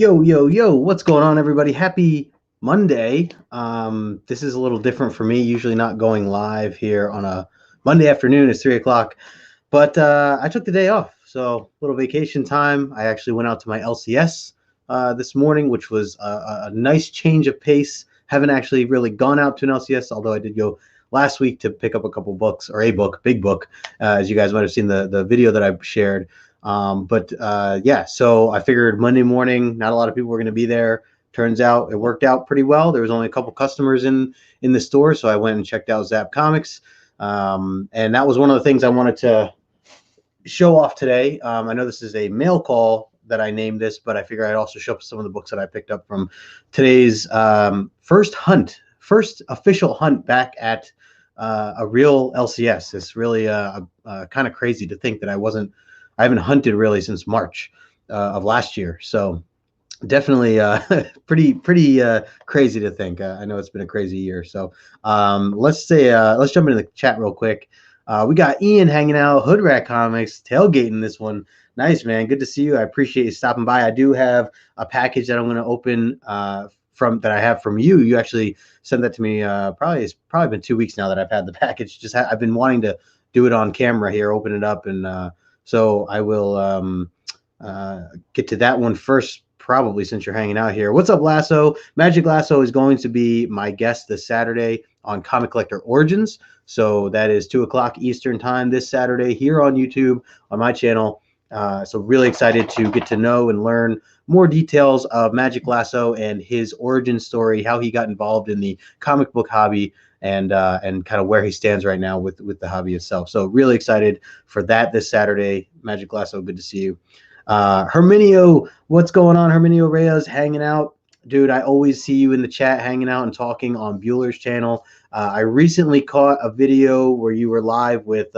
Yo, yo, yo, what's going on, everybody? Happy Monday. This is a little different for me, usually not going live here on a Monday afternoon. It's 3 o'clock, but I took the day off, so a little vacation time. I actually went out to my LCS this morning, which was a nice change of pace. Haven't actually really gone out to an LCS, although I did go last week to pick up a couple books, or a book, big book, as you guys might have seen the video that I shared. Yeah, so I figured Monday morning, not a lot of people were going to be there. Turns out it worked out pretty well. There was only a couple customers in the store, so I went and checked out Zap Comics. And that was one of the things I wanted to show off today. I know this is a mail call that I named this, but I figure I'd also show up some of the books that I picked up from today's first official hunt back at a real LCS. It's really kind of crazy to think that I haven't hunted really since March of last year. So definitely pretty crazy to think. I know it's been a crazy year. So let's jump into the chat real quick. We got Ian hanging out, Hoodrat Comics, tailgating this one. Nice, man. Good to see you. I appreciate you stopping by. I do have a package that I'm going to open that I have from you. You actually sent that to me. It's probably been 2 weeks now that I've had the package. I've been wanting to do it on camera here, open it up, and so I will get to that one first, probably, since you're hanging out here. What's up, Lasso? Magic Lasso is going to be my guest this Saturday on Comic Collector Origins. So that is 2 o'clock Eastern time this Saturday here on YouTube on my channel. So really excited to get to know and learn more details of Magic Lasso and his origin story, how he got involved in the comic book hobby, and kind of where he stands right now with the hobby itself. So really excited for that this Saturday. Magic Lasso, good to see you. Herminio, what's going on? Herminio Reyes hanging out. Dude, I always see you in the chat hanging out and talking on Bueller's channel. I recently caught a video where you were live with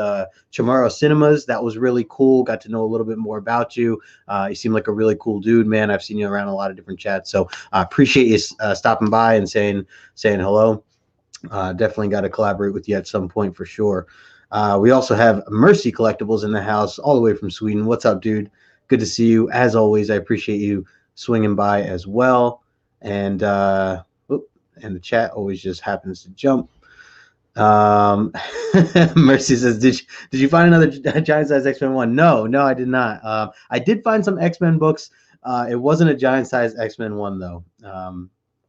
Chamorro Cinemas. That was really cool. Got to know a little bit more about you. You seem like a really cool dude, man. I've seen you around a lot of different chats. So I appreciate you stopping by and saying hello. Definitely got to collaborate with you at some point for sure. We also have Mercy Collectibles in the house, all the way from Sweden. What's up, dude? Good to see you. As always, I appreciate you swinging by as well. And the chat always just happens to jump. Mercy says, did you find another giant size X-Men one? No, I did not. I did find some X-Men books. It wasn't a giant size X-Men one though.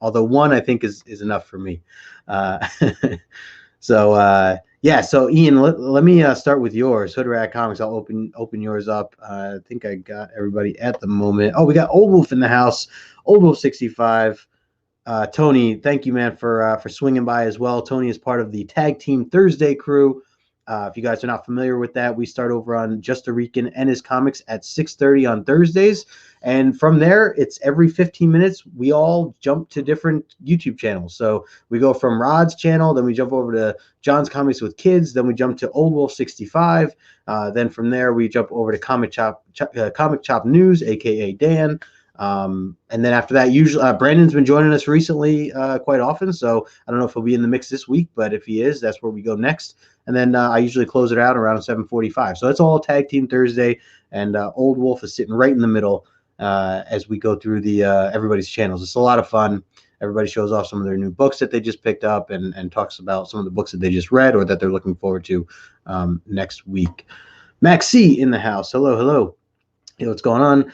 Although one I think is enough for me. Yeah, so Ian, let me start with yours. Hoodrat Comics. I'll open yours up. I think I got everybody at the moment. Oh, we got Old Wolf in the house. Old Wolf 65. Tony, thank you, man, for swinging by as well. Tony is part of the Tag Team Thursday crew. If you guys are not familiar with that, we start over on Just a Rican and his comics at 6:30 on Thursdays. And from there, it's every 15 minutes, we all jump to different YouTube channels. So we go from Rod's channel, then we jump over to John's Comics with Kids, then we jump to Old Wolf 65. Then from there, we jump over to Comic Chop News, aka Dan. And then after that, usually Brandon's been joining us recently quite often. So I don't know if he'll be in the mix this week, but if he is, that's where we go next. And then I usually close it out around 7:45. So it's all Tag Team Thursday, and Old Wolf is sitting right in the middle as we go through the everybody's channels. It's a lot of fun. Everybody shows off some of their new books that they just picked up and talks about some of the books that they just read or that they're looking forward to next week. Max C in the house. Hello. Hey, what's going on?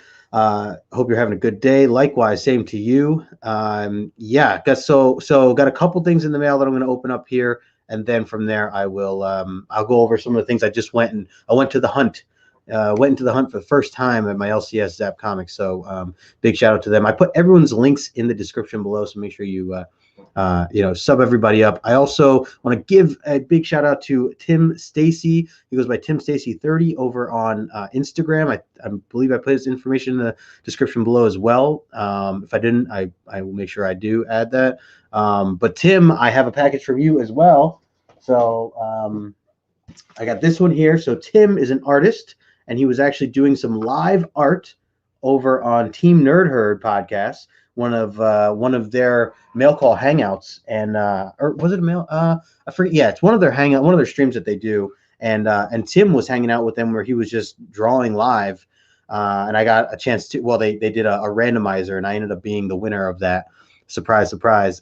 Hope you're having a good day. Likewise, same to you. Yeah, so got a couple things in the mail that I'm going to open up here, and then from there I will I'll go over some of the things. I went to the hunt. Went into the hunt for the first time at my LCS Zap Comics. So big shout out to them. I put everyone's links in the description below, so make sure you sub everybody up. I also want to give a big shout out to Tim Stacey. He goes by Tim Stacey 30 over on Instagram. I believe I put his information in the description below as well. If I didn't, I will make sure I do add that. But Tim, I have a package from you as well. So I got this one here. So Tim is an artist, and he was actually doing some live art over on TeamNerdHerd podcast, one of their mail call hangouts, and or was it a mail? I forget. Yeah, it's one of their streams that they do, and Tim was hanging out with them where he was just drawing live. and I got a chance to. Well, they did a randomizer, and I ended up being the winner of that. Surprise, surprise.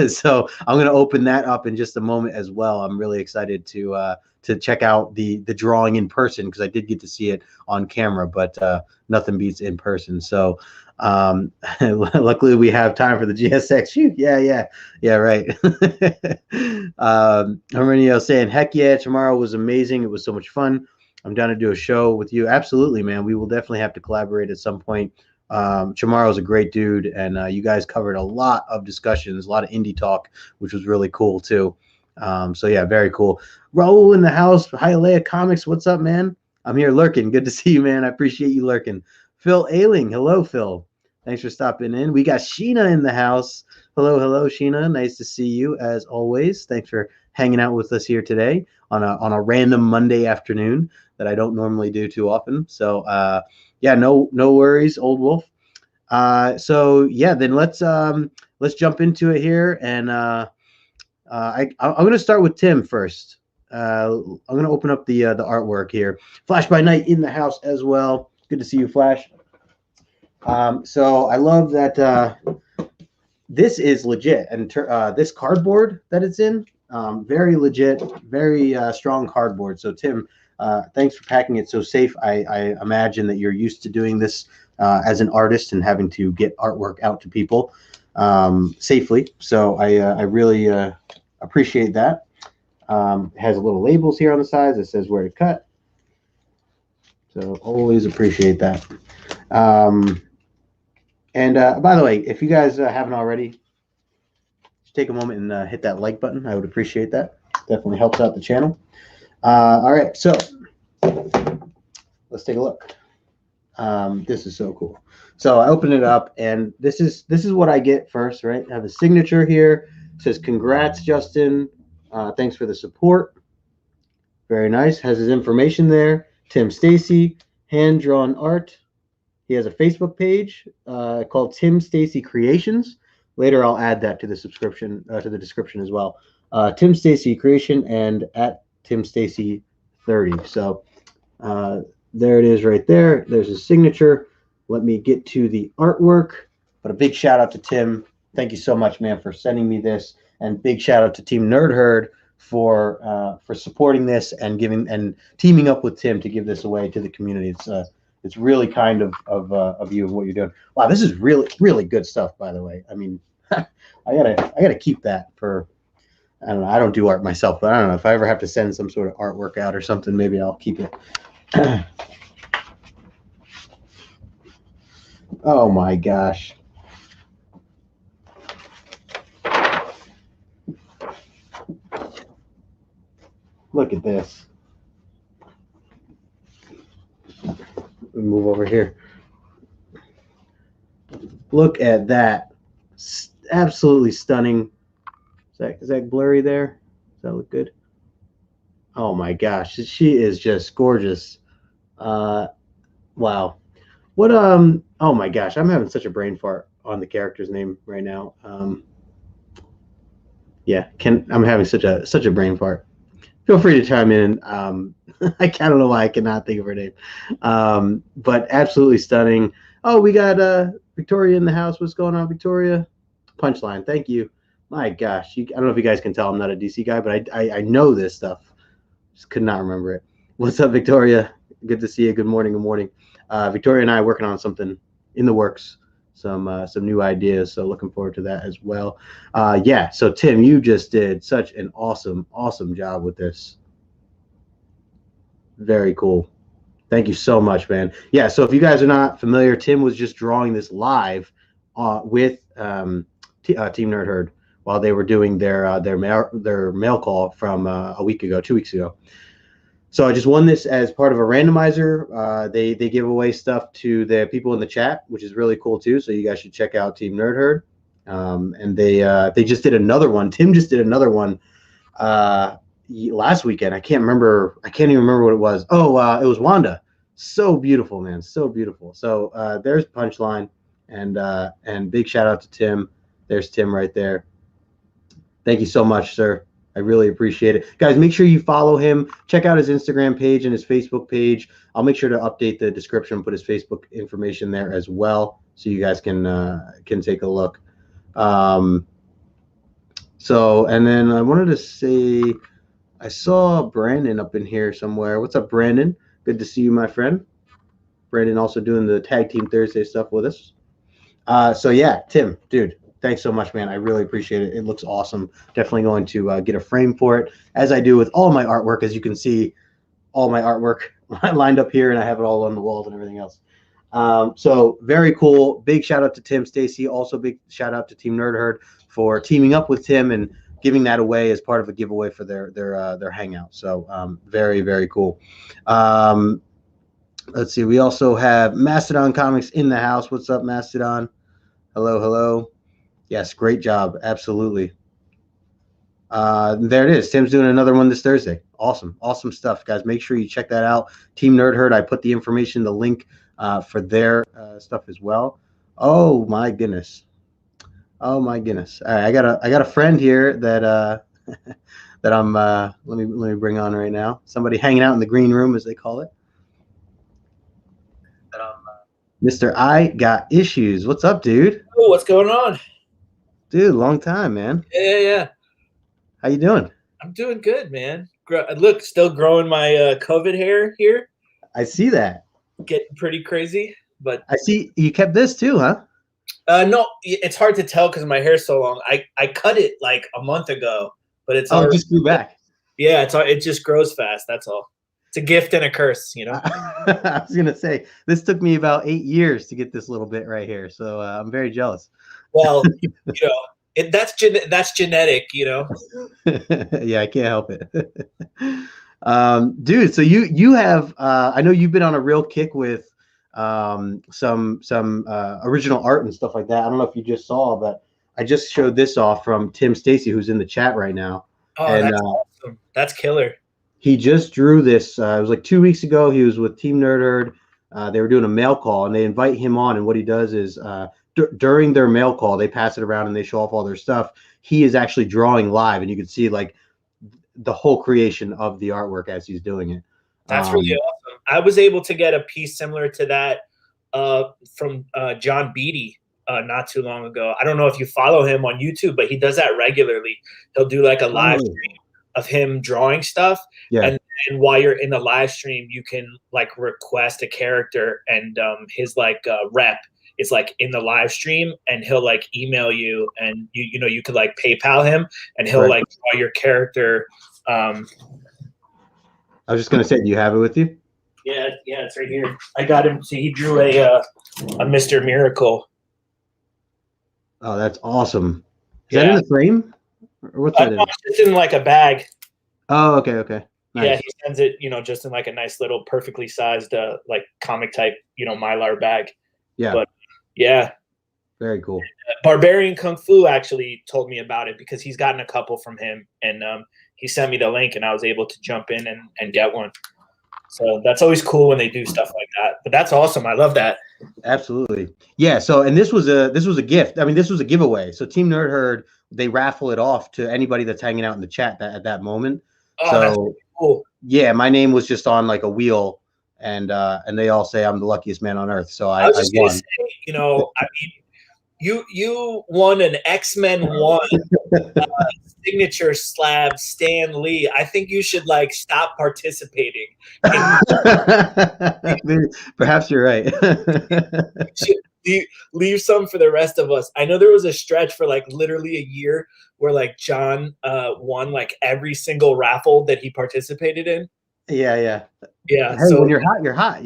So I'm going to open that up in just a moment as well. I'm really excited to check out the drawing in person, because I did get to see it on camera, but nothing beats in person. So luckily we have time for the GSX. Phew, yeah, right. Herminio saying, heck yeah, tomorrow was amazing. It was so much fun. I'm down to do a show with you. Absolutely, man. We will definitely have to collaborate at some point. Chamarro's a great dude, and you guys covered a lot of discussions, a lot of indie talk, which was really cool too. So yeah, very cool. Raul in the house, Hialeah Comics, what's up, man? I'm here lurking. Good to see you, man. I appreciate you lurking. Phil Ailing, hello, Phil. Thanks for stopping in. We got Sheena in the house. Hello, Sheena. Nice to see you as always. Thanks for hanging out with us here today on a random Monday afternoon that I don't normally do too often. So yeah, no worries, Old Wolf. So yeah, then let's jump into it here, and I'm going to start with Tim first. I'm going to open up the artwork here. Flash by Night in the house as well. Good to see you, Flash. So I love that this is legit, and this cardboard that it's in, very legit, very strong cardboard. So Tim, thanks for packing it so safe. I imagine that you're used to doing this as an artist and having to get artwork out to people safely. So I really appreciate that. It has little labels here on the sides that says where to cut. So always appreciate that. And by the way, if you guys haven't already, just take a moment and hit that like button. I would appreciate that. Definitely helps out the channel. All right, so let's take a look. This is so cool. So I open it up, and this is what I get first, right? I have a signature here. It says, "Congrats, Justin. Thanks for the support." Very nice. Has his information there. Tim Stacey, hand-drawn art. He has a Facebook page called Tim Stacey Creations. Later, I'll add that to the subscription to the description as well. Tim Stacey Creation and at Tim Stacey 30. So there it is right there. There's his signature. Let me get to the artwork. But a big shout out to Tim. Thank you so much, man, for sending me this. And big shout out to TeamNerdHerd for supporting this and teaming up with Tim to give this away to the community. It's really kind of you and what you're doing. Wow, this is really good stuff, by the way. I mean, I gotta keep that for. I don't know. I don't do art myself, but I don't know if I ever have to send some sort of artwork out or something. Maybe I'll keep it. Oh my gosh. Look at this. Move over here. Look at that. Absolutely stunning. Is that blurry there? Does that look good? Oh my gosh, she is just gorgeous. Wow. What oh my gosh, I'm having such a brain fart on the character's name right now. Yeah, I'm having such a brain fart. Feel free to chime in. I don't know why I cannot think of her name. But absolutely stunning. Oh, we got Victoria in the house. What's going on, Victoria? Punchline. Thank you. My gosh. I don't know if you guys can tell I'm not a DC guy, but I know this stuff. Just could not remember it. What's up, Victoria? Good to see you. Good morning. Good morning. Victoria and I are working on something in the works. Some new ideas, so looking forward to that as well. Yeah, so Tim, you just did such an awesome job with this. Very cool. Thank you so much, man. Yeah, so if you guys are not familiar, Tim was just drawing this live with TeamNerdHerd while they were doing their mail call from a week ago, 2 weeks ago. So I just won this as part of a randomizer. They give away stuff to the people in the chat, which is really cool too. So you guys should check out TeamNerdHerd. And they just did another one. Tim just did another one last weekend. I can't even remember what it was. Oh, it was Wanda. So beautiful, man. So beautiful. So there's Punchline, and big shout out to Tim. There's Tim right there. Thank you so much, sir. I really appreciate it. Guys, make sure you follow him. Check out his Instagram page and his Facebook page. I'll make sure to update the description, put his Facebook information there as well, so you guys can take a look. So, and then I wanted to say, I saw Brandon up in here somewhere. What's up, Brandon? Good to see you, my friend. Brandon also doing the Tag Team Thursday stuff with us. So yeah, Tim, dude, thanks so much, man. I really appreciate it. It looks awesome. Definitely going to get a frame for it, as I do with all my artwork. As you can see, all my artwork lined up here, and I have it all on the walls and everything else. So very cool. Big shout out to Tim, Stacey. Also big shout out to Team NerdHerd for teaming up with Tim and giving that away as part of a giveaway for their hangout. So very, very cool. Let's see. We also have Mastodon Comics in the house. What's up, Mastodon? Hello, hello. Yes, great job. Absolutely. There it is. Tim's doing another one this Thursday. Awesome. Awesome stuff, guys. Make sure you check that out. Team NerdHerd. I put the information, the link for their stuff as well. Oh my goodness. Oh my goodness. All right, I got a friend here that that I'm let me bring on right now. Somebody hanging out in the green room, as they call it. Mr. I Got Issues. What's up, dude? Oh, what's going on? Dude, long time, man. Yeah. How you doing? I'm doing good, man. Look, still growing my COVID hair here. I see that. Getting pretty crazy, but I see you kept this too, huh? No, it's hard to tell because my hair's so long. I cut it like a month ago, but it's it just grew back. Yeah, it just grows fast. That's all. It's a gift and a curse, you know. I was gonna say this took me about 8 years to get this little bit right here, so I'm very jealous. Well, you know, that's genetic, you know. Yeah, I can't help it. Dude, so you have I know you've been on a real kick with some original art and stuff like that. I don't know if you just saw, but I just showed this off from Tim Stacey, who's in the chat right now. Oh, and, that's awesome. That's killer. He just drew this. It was like 2 weeks ago. He was with Team NerdHerd. They were doing a mail call, and they invite him on. And what he does is during their mail call, they pass it around and they show off all their stuff. He is actually drawing live, and you can see like the whole creation of the artwork as he's doing it. That's really awesome. I was able to get a piece similar to that from John Beatty not too long ago. I don't know if you follow him on YouTube, but he does that regularly. He'll do like a live stream of him drawing stuff. Yeah. And while you're in the live stream, you can like request a character, and his like rep is like in the live stream, and he'll like email you, and you could like PayPal him, and he'll like draw your character. I was just gonna say, do you have it with you? Yeah, it's right here. I got him. See, he drew a Mr. Miracle. Oh, that's awesome. Is that in the frame? Or what's that in? It's in like a bag. Oh, okay. Nice. Yeah, he sends it, just in like a nice little perfectly sized like comic type, Mylar bag. Yeah. But yeah. Very cool. Barbarian Kung Fu actually told me about it because he's gotten a couple from him, and he sent me the link, and I was able to jump in and get one. So that's always cool when they do stuff like that. But that's awesome. I love that. Absolutely. Yeah. So, and this was a gift. I mean, this was a giveaway. So Team NerdHerd, they raffle it off to anybody that's hanging out in the chat at that moment. Oh, so that's really cool. Yeah, my name was just on like a wheel, and they all say I'm the luckiest man on earth. So I was just won. Gonna say, I mean, you won an X-Men 1 signature slab Stan Lee. I think you should like stop participating. Perhaps you're right. Leave some for the rest of us. I know there was a stretch for like literally a year where like John won like every single raffle that he participated in. Yeah. Hey, so when you're hot, you're hot,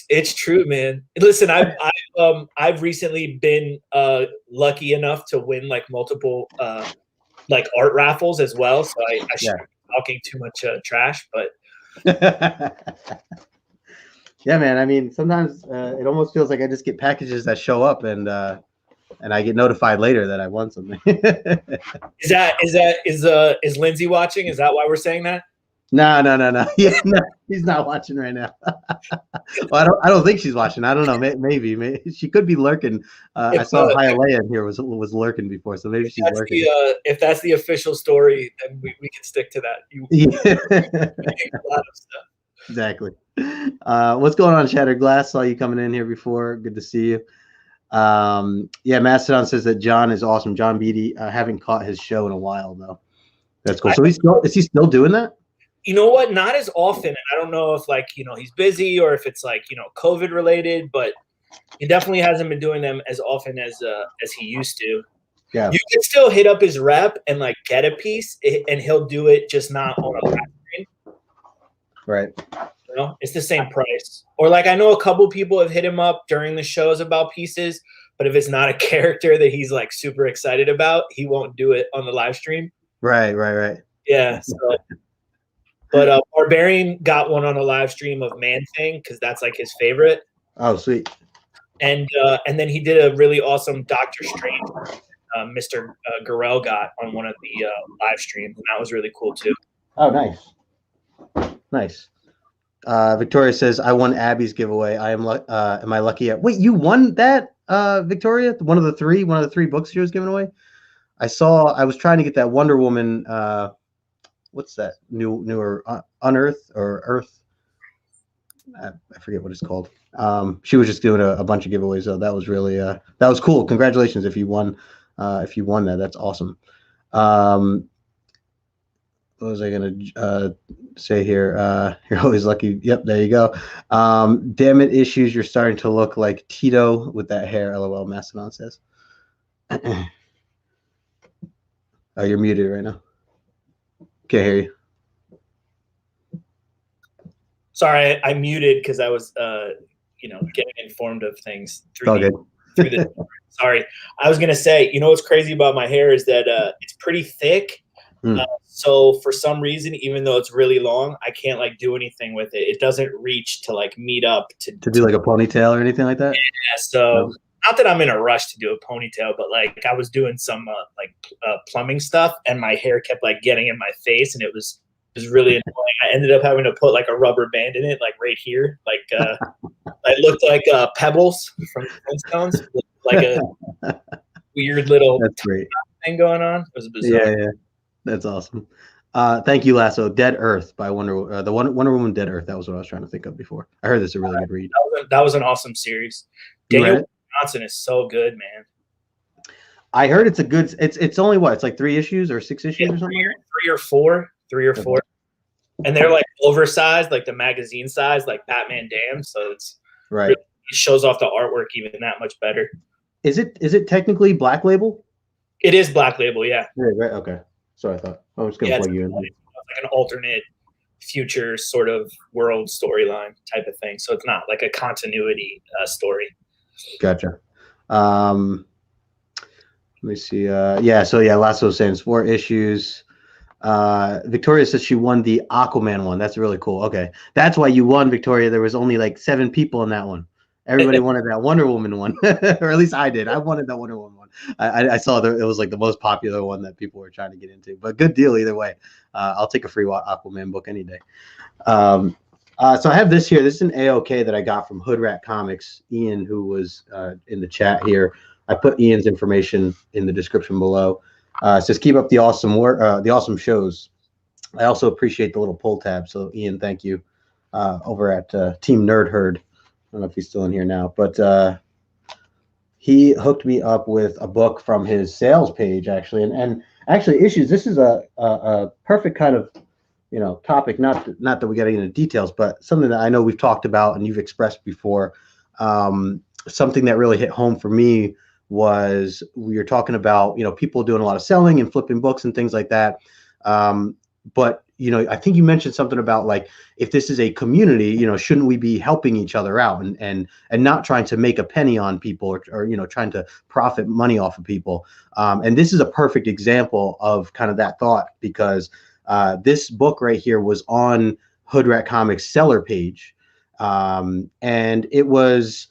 It's true, man. Listen, I've recently been lucky enough to win like multiple like art raffles as well. So I shouldn't be talking too much trash, but yeah, man. I mean, sometimes it almost feels like I just get packages that show up, and I get notified later that I won something. Is Lindsay watching? Is that why we're saying that? No. Yeah, no, he's not watching right now. Well, I don't think she's watching. I don't know. Maybe she could be lurking. I saw Hialeah in here was lurking before, so maybe she's lurking. If that's the official story, then we can stick to that. Yeah. A lot of stuff. Exactly. What's going on, Shattered Glass? Saw you coming in here before. Good to see you. Yeah, Mastodon says that John is awesome. John Beatty. I haven't caught his show in a while though. That's cool. So is he still doing that? You know what? Not as often. And I don't know if he's busy or if it's COVID related, but he definitely hasn't been doing them as often as he used to. Yeah. You can still hit up his rep and get a piece, and he'll do it, just not on a live stream. Right. You know, it's the same price. Or I know a couple people have hit him up during the shows about pieces, but if it's not a character that he's super excited about, he won't do it on the live stream. Right. Yeah. So, but Barbarian got one on a live stream of Man Thing because that's his favorite. Oh, sweet. And then he did a really awesome Doctor Strange. Mr. Garel got on one of the live streams, and that was really cool too. Oh, nice. Victoria says, "I won Abby's giveaway. Am I lucky yet?" Wait, you won that, Victoria? One of the three books she was giving away. I was trying to get that Wonder Woman. What's that newer Unearth or Earth? I forget what it's called. She was just doing a bunch of giveaways, so that was really that was cool. Congratulations if you won that. That's awesome. What was I gonna say here? You're always lucky. Yep, there you go. Damn it, issues. You're starting to look like Tito with that hair. LOL. Mastodon says. Oh, you're muted right now. Can't hear you. Sorry, I muted because I was, getting informed of things through the. Sorry, I was gonna say, what's crazy about my hair is that it's pretty thick. So for some reason, even though it's really long, I can't do anything with it. It doesn't reach to meet up to do a ponytail or anything like that. Yeah. So not that I'm in a rush to do a ponytail, but I was doing some plumbing stuff, and my hair kept getting in my face, and it was really annoying. I ended up having to put a rubber band in it, right here, it looked like Pebbles from Flintstones, a weird little thing going on. It was bizarre. Yeah. That's awesome. Thank you, Lasso. Dead Earth by Wonder Woman Dead Earth. That was what I was trying to think of before. I heard this is a really good read. That was an awesome series. Daniel Johnson is so good, man. I heard it's a good. It's only what? It's 3 issues or 6 issues or something. 3 or 4. And they're oversized, the magazine size, Batman Damned. So it's right. Really, it shows off the artwork even that much better. Is it technically Black Label? It is Black Label, yeah. Right. Okay. So I thought I was going to plug you in. An alternate future sort of world storyline type of thing. So it's not a continuity story. Gotcha. Let me see. Lasso's saying 4 issues. Victoria says she won the Aquaman one. That's really cool. Okay. That's why you won, Victoria. There was only 7 people in that one. Everybody wanted that Wonder Woman one, or at least I did. I wanted that Wonder Woman one. I saw that it was the most popular one that people were trying to get into. But good deal either way. I'll take a free Aquaman book any day. So I have this here. This is an AOK that I got from Hoodrat Comics. Ian, who was in the chat here. I put Ian's information in the description below. It says keep up the awesome work, the awesome shows. I also appreciate the little pull tab. So Ian, thank you. Over at TeamNerdHerd. I don't know if he's still in here now, but he hooked me up with a book from his sales page, actually, and actually issues. This is a perfect kind of topic. Not that we got into details, but something that I know we've talked about and you've expressed before. Something that really hit home for me was we were talking about people doing a lot of selling and flipping books and things like that. But I think you mentioned something about if this is a community, shouldn't we be helping each other out and not trying to make a penny on people or trying to profit money off of people. And this is a perfect example of kind of that thought, because this book right here was on Hoodrat Comics seller page. And it was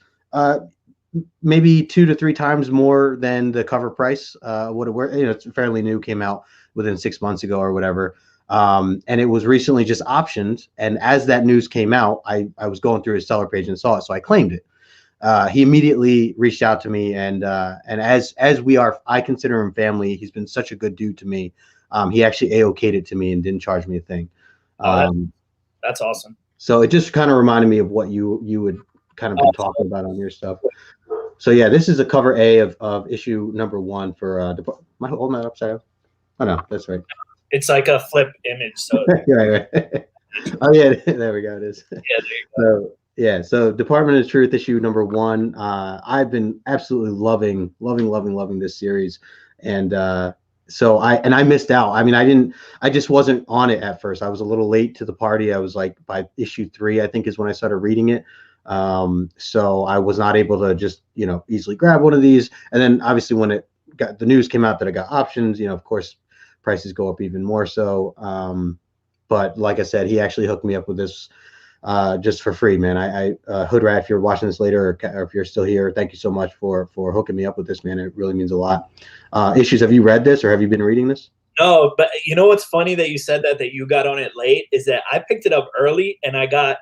maybe 2 to 3 times more than the cover price would have. It's fairly new, came out within 6 months ago or whatever. And it was recently just optioned. And as that news came out, I was going through his seller page and saw it, so I claimed it. He immediately reached out to me, and as we are, I consider him family. He's been such a good dude to me. He actually A-okayed it to me and didn't charge me a thing. That's awesome. So it just kind of reminded me of what you would kind of been talking about on your stuff. So yeah, this is a cover A of issue number 1 for am I holding that upside down? Oh no, that's right. It's like a flip image. So right. Oh yeah, there we go. It is. Yeah, there you go. So Department of Truth issue number 1. I've been absolutely loving this series, and so I missed out. I mean, I just wasn't on it at first. I was a little late to the party. I was like by issue 3, I think, is when I started reading it. So I was not able to just easily grab one of these. And then obviously when the news came out that I got options, of course prices go up even more so. But like I said, he actually hooked me up with this just for free, man. Hoodrat, if you're watching this later, or if you're still here, thank you so much for hooking me up with this, man. It really means a lot. Issues, have you read this, or have you been reading this? No, but you know what's funny that you said that you got on it late is that I picked it up early, and I got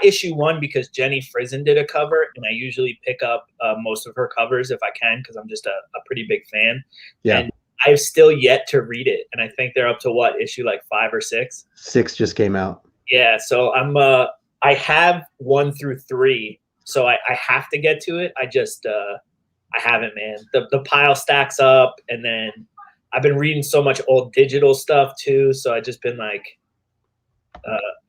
issue 1 because Jenny Frizen did a cover, and I usually pick up most of her covers if I can because I'm just a pretty big fan. Yeah. And I've still yet to read it, and I think they're up to what, issue like 5 or 6? 6 just came out. Yeah, so I have 1 through 3, so I have to get to it. I just I haven't, man. The pile stacks up, and then I've been reading so much old digital stuff too, so I've just been like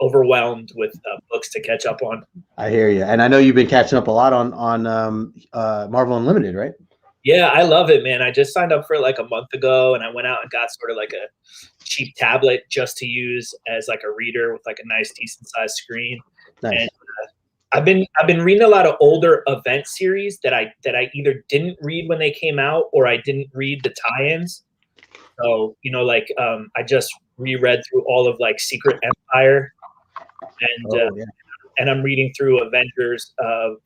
overwhelmed with books to catch up on. I hear you, and I know you've been catching up a lot on Marvel Unlimited, right? Yeah, I love it, man. I just signed up for it like a month ago, and I went out and got sort of like a cheap tablet just to use as like a reader with like a nice, decent sized screen. Nice. And I've been reading a lot of older event series that I either didn't read when they came out or I didn't read the tie-ins. So I just reread through all of like Secret Empire, and and I'm reading through Avengers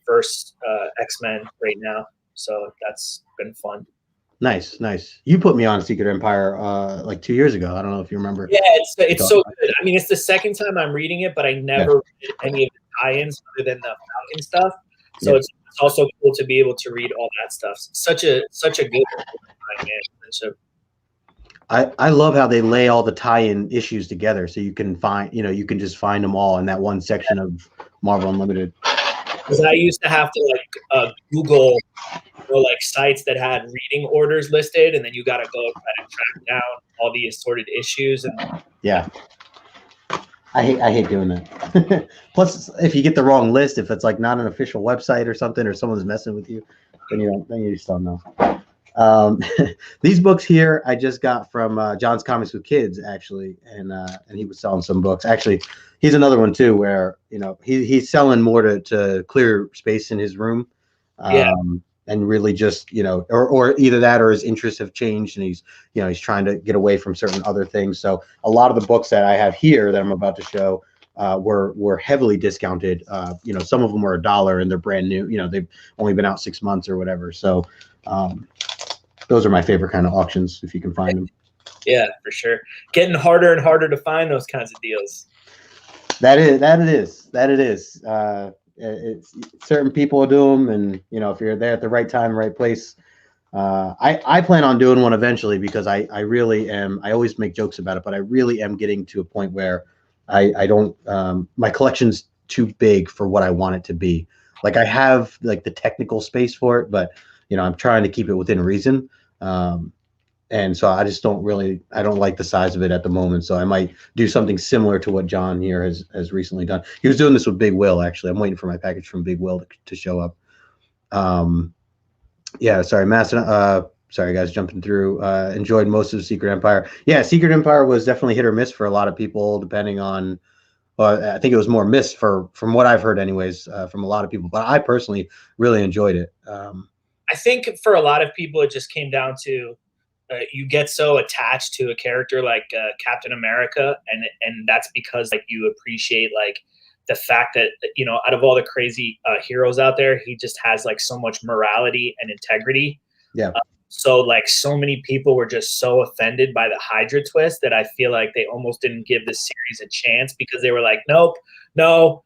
versus X-Men right now. So that's been fun. Nice. You put me on Secret Empire like 2 years ago. I don't know if you remember. Yeah, it's so good. I mean, it's the second time I'm reading it, but I never read any of the tie-ins other than the Falcon stuff. So it's also cool to be able to read all that stuff. Such a good man. I love how they lay all the tie-in issues together, so you can find, you can just find them all in that one section of Marvel Unlimited. Because I used to have to like Google, like sites that had reading orders listed, and then you got to go try to track down all the assorted issues. And yeah, I hate doing that. Plus, if you get the wrong list, if it's like not an official website or something, or someone's messing with you, then you just don't know. These books here I just got from John's Comics with Kids, actually, and he was selling some books. Actually, he's another one too, where he's selling more to clear space in his room, and really just or either that or his interests have changed, and he's trying to get away from certain other things. So a lot of the books that I have here that I'm about to show were heavily discounted. Some of them were $1 and they're brand new. They've only been out 6 months or whatever. So those are my favorite kind of auctions, if you can find them. Yeah, for sure. Getting harder and harder to find those kinds of deals. That it is. It's certain people do them, and if you're there at the right time, right place. I plan on doing one eventually, because I really am. I always make jokes about it, but I really am getting to a point where I don't. My collection's too big for what I want it to be. Like, I have like the technical space for it, but I'm trying to keep it within reason. And so I just don't like the size of it at the moment. So I might do something similar to what John here has recently done. He was doing this with Big Will, actually. I'm waiting for my package from Big Will to show up. Sorry, Master. Sorry, guys, jumping through. Enjoyed most of Secret Empire. Yeah, Secret Empire was definitely hit or miss for a lot of people, depending on. Well, I think it was more miss from what I've heard, anyways, from a lot of people. But I personally really enjoyed it. I think for a lot of people, it just came down to you get so attached to a character like Captain America, and that's because like you appreciate like the fact that out of all the crazy heroes out there, he just has like so much morality and integrity. Yeah. So like so many people were just so offended by the Hydra twist that I feel like they almost didn't give the series a chance because they were like, nope, no.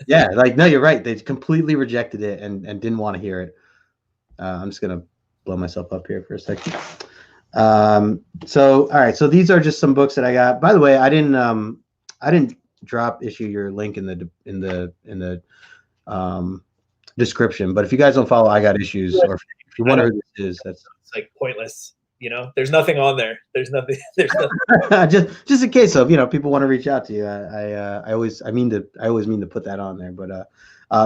Yeah, like no, you're right. They completely rejected it and didn't want to hear it. I'm just gonna blow myself up here for a second. So all right, so these are just some books that I got. By the way, I didn't drop your link in the description, but if you guys don't follow I Got Issues, or if you wonder who this is, that's it's like pointless. You know, there's nothing on there. There's nothing. There's nothing. just in case of people want to reach out to you. I always mean to put that on there. But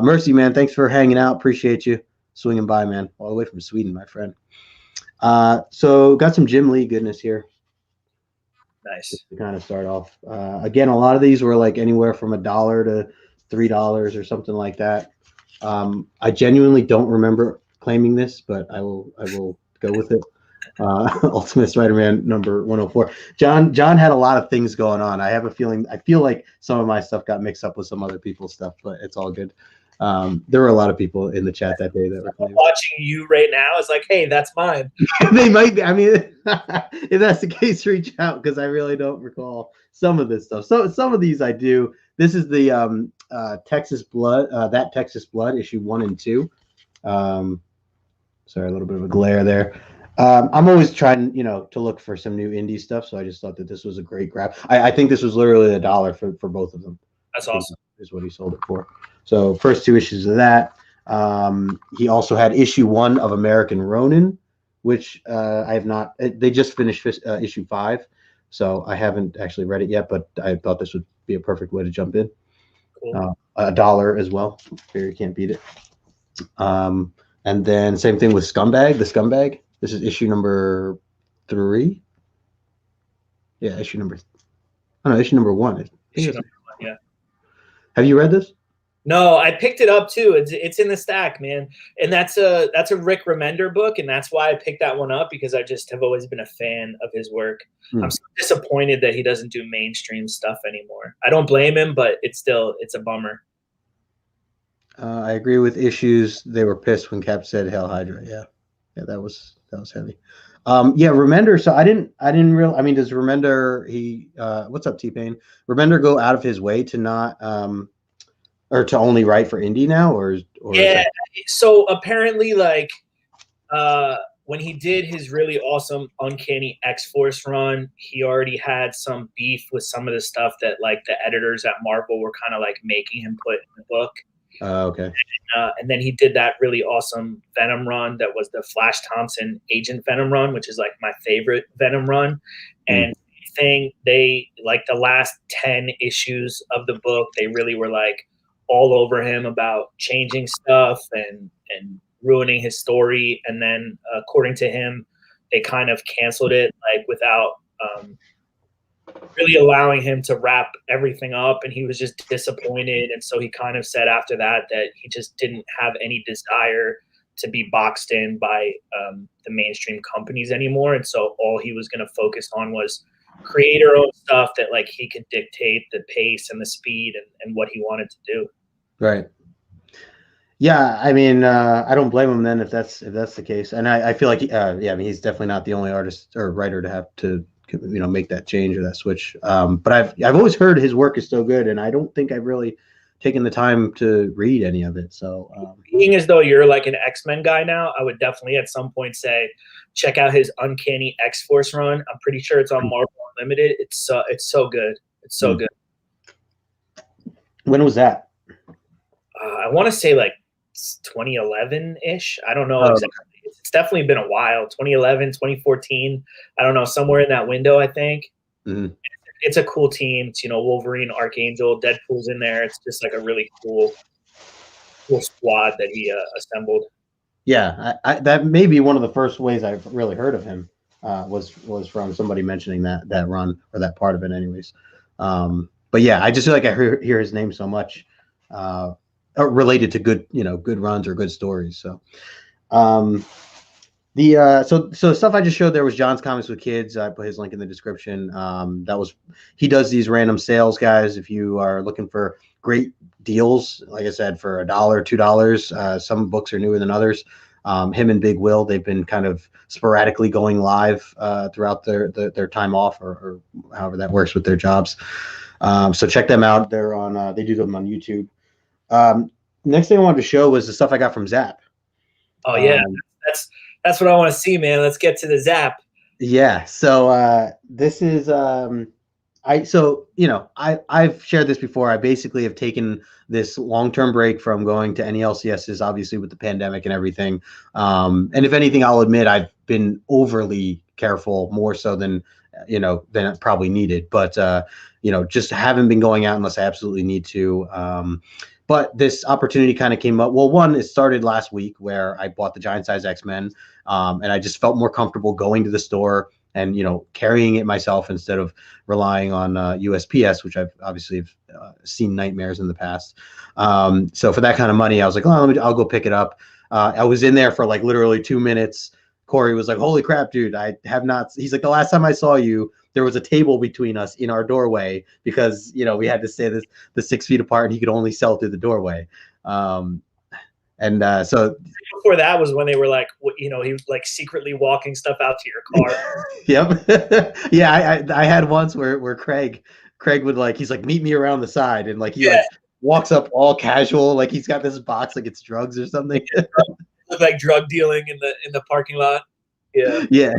Mercy, man, thanks for hanging out. Appreciate you swinging by, man, all the way from Sweden, my friend. So got some Jim Lee goodness here. Nice. Just to kind of start off. Again, a lot of these were like anywhere from $1 to $3 or something like that. I genuinely don't remember claiming this, but I will go with it. Ultimate Spider-Man number 104. John had a lot of things going on. I feel like some of my stuff got mixed up with some other people's stuff, but it's all good. There were a lot of people in the chat that day that were claiming. Watching you right now is like, hey, that's mine. They might be. I mean, if that's the case, reach out because I really don't recall some of this stuff. So some of these I do. This is the Texas Blood, that Texas Blood issue 1 and 2. Sorry, a little bit of a glare there. I'm always trying, to look for some new indie stuff. So I just thought that this was a great grab. I think this was literally $1 for both of them. That's awesome. Is what he sold it for. So first 2 issues of that. He also had issue 1 of American Ronin, which I have not. They just finished issue 5, so I haven't actually read it yet. But I thought this would be a perfect way to jump in. Cool. $1 as well. You can't beat it. And then same thing with Scumbag. The Scumbag. This is issue number 3. Yeah, issue number 1. Issue number 1, yeah. Have you read this? No, I picked it up too. It's in the stack, man. And that's a Rick Remender book, and that's why I picked that one up, because I just have always been a fan of his work. I'm so disappointed that he doesn't do mainstream stuff anymore. I don't blame him, but it's a bummer. I agree with issues. They were pissed when Cap said Hell Hydra. Yeah, that was heavy. Remender. So I didn't real. I mean, does Remender? What's up, T-Pain? Remender go out of his way to not or to only write for indie now, or yeah. So apparently, like, when he did his really awesome Uncanny X-Force run, he already had some beef with some of the stuff that like the editors at Marvel were kind of like making him put in the book. Okay. And then he did that really awesome Venom run that was the Flash Thompson Agent Venom run, which is like my favorite Venom run. And they like the last 10 issues of the book, they really were like all over him about changing stuff and ruining his story. And then according to him, they kind of canceled it like without really allowing him to wrap everything up, and he was just disappointed. And so he kind of said after that he just didn't have any desire to be boxed in by the mainstream companies anymore. And so all he was going to focus on was creator own stuff that like he could dictate the pace and the speed and what he wanted to do. Right. Yeah, I mean, I don't blame him then if that's the case. And I feel like I mean, he's definitely not the only artist or writer to have to make that change or that switch. But I've always heard his work is so good, and I don't think I've really taken the time to read any of it. So being as though you're like an X-Men guy now, I would definitely at some point say check out his Uncanny X-Force run. I'm pretty sure it's on Marvel Unlimited. It's so good. It's so good. When was that? I want to say like 2011-ish. I don't know exactly. It's definitely been a while. 2011, 2014. I don't know, somewhere in that window, I think. Mm-hmm. It's a cool team. It's, Wolverine, Archangel, Deadpool's in there. It's just like a really cool squad that he assembled. Yeah, that may be one of the first ways I've really heard of him was from somebody mentioning that run or that part of it anyways. But yeah, I just feel like I hear his name so much related to good runs or good stories. So so stuff I just showed there was John's Comics with Kids. I put his link in the description. He does these random sales, guys. If you are looking for great deals, like I said, for $1, $2, some books are newer than others. Him and Big Will, they've been kind of sporadically going live throughout their time off, or however that works with their jobs. So check them out. They're on. They do them on YouTube. Next thing I wanted to show was the stuff I got from Zap. Oh yeah, that's what I want to see, man. Let's get to the Zap. Yeah. So this is I've shared this before. I basically have taken this long-term break from going to any LCSs, obviously with the pandemic and everything. And if anything, I'll admit I've been overly careful, more so than it probably needed. But just haven't been going out unless I absolutely need to. But this opportunity kind of came up. Well, one, it started last week where I bought the giant size X-Men, and I just felt more comfortable going to the store and carrying it myself instead of relying on USPS, which I've obviously seen nightmares in the past. So for that kind of money, I was like, I'll go pick it up. I was in there for like literally 2 minutes. Corey was like, "Holy crap, dude! I have not." He's like, "The last time I saw you, there was a table between us in our doorway because we had to stay the 6 feet apart, and he could only sell through the doorway." So before that was when they were like, he was like secretly walking stuff out to your car. Yep. Yeah, I had once where Craig would he's like, "Meet me around the side," and he walks up all casual, like he's got this box like it's drugs or something. Like drug dealing in the parking lot. Yeah. Yeah.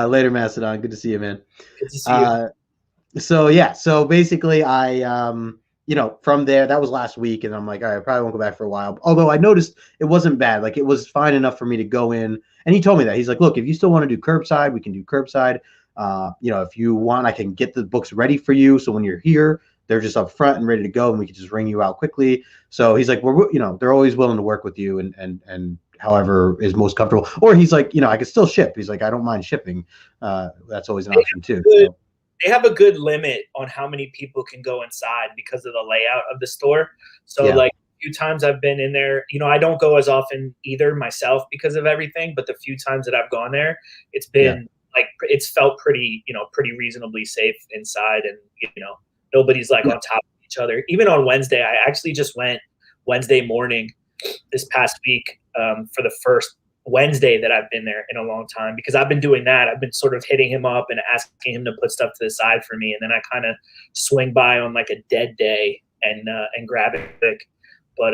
Later, Mastodon. Good to see you, man. Good to see you. So basically I from there, that was last week, and I'm like, all right, I probably won't go back for a while. Although I noticed it wasn't bad. Like it was fine enough for me to go in. And he told me that. He's like, look, if you still want to do curbside, we can do curbside. If you want, I can get the books ready for you. So when you're here, they're just up front and ready to go, and we can just ring you out quickly. So he's like, they're always willing to work with you and however is most comfortable. Or he's like, I can still ship. He's like, I don't mind shipping. That's always an option too. They have a good limit on how many people can go inside because of the layout of the store. So like a few times I've been in there, I don't go as often either myself because of everything, but the few times that I've gone there, it's been it's felt pretty reasonably safe inside, and nobody's like on top of each other. Even on Wednesday, I actually just went Wednesday morning this past week for the first Wednesday that I've been there in a long time, because I've been doing that. I've been sort of hitting him up and asking him to put stuff to the side for me, and then I kind of swing by on like a dead day and grab it. But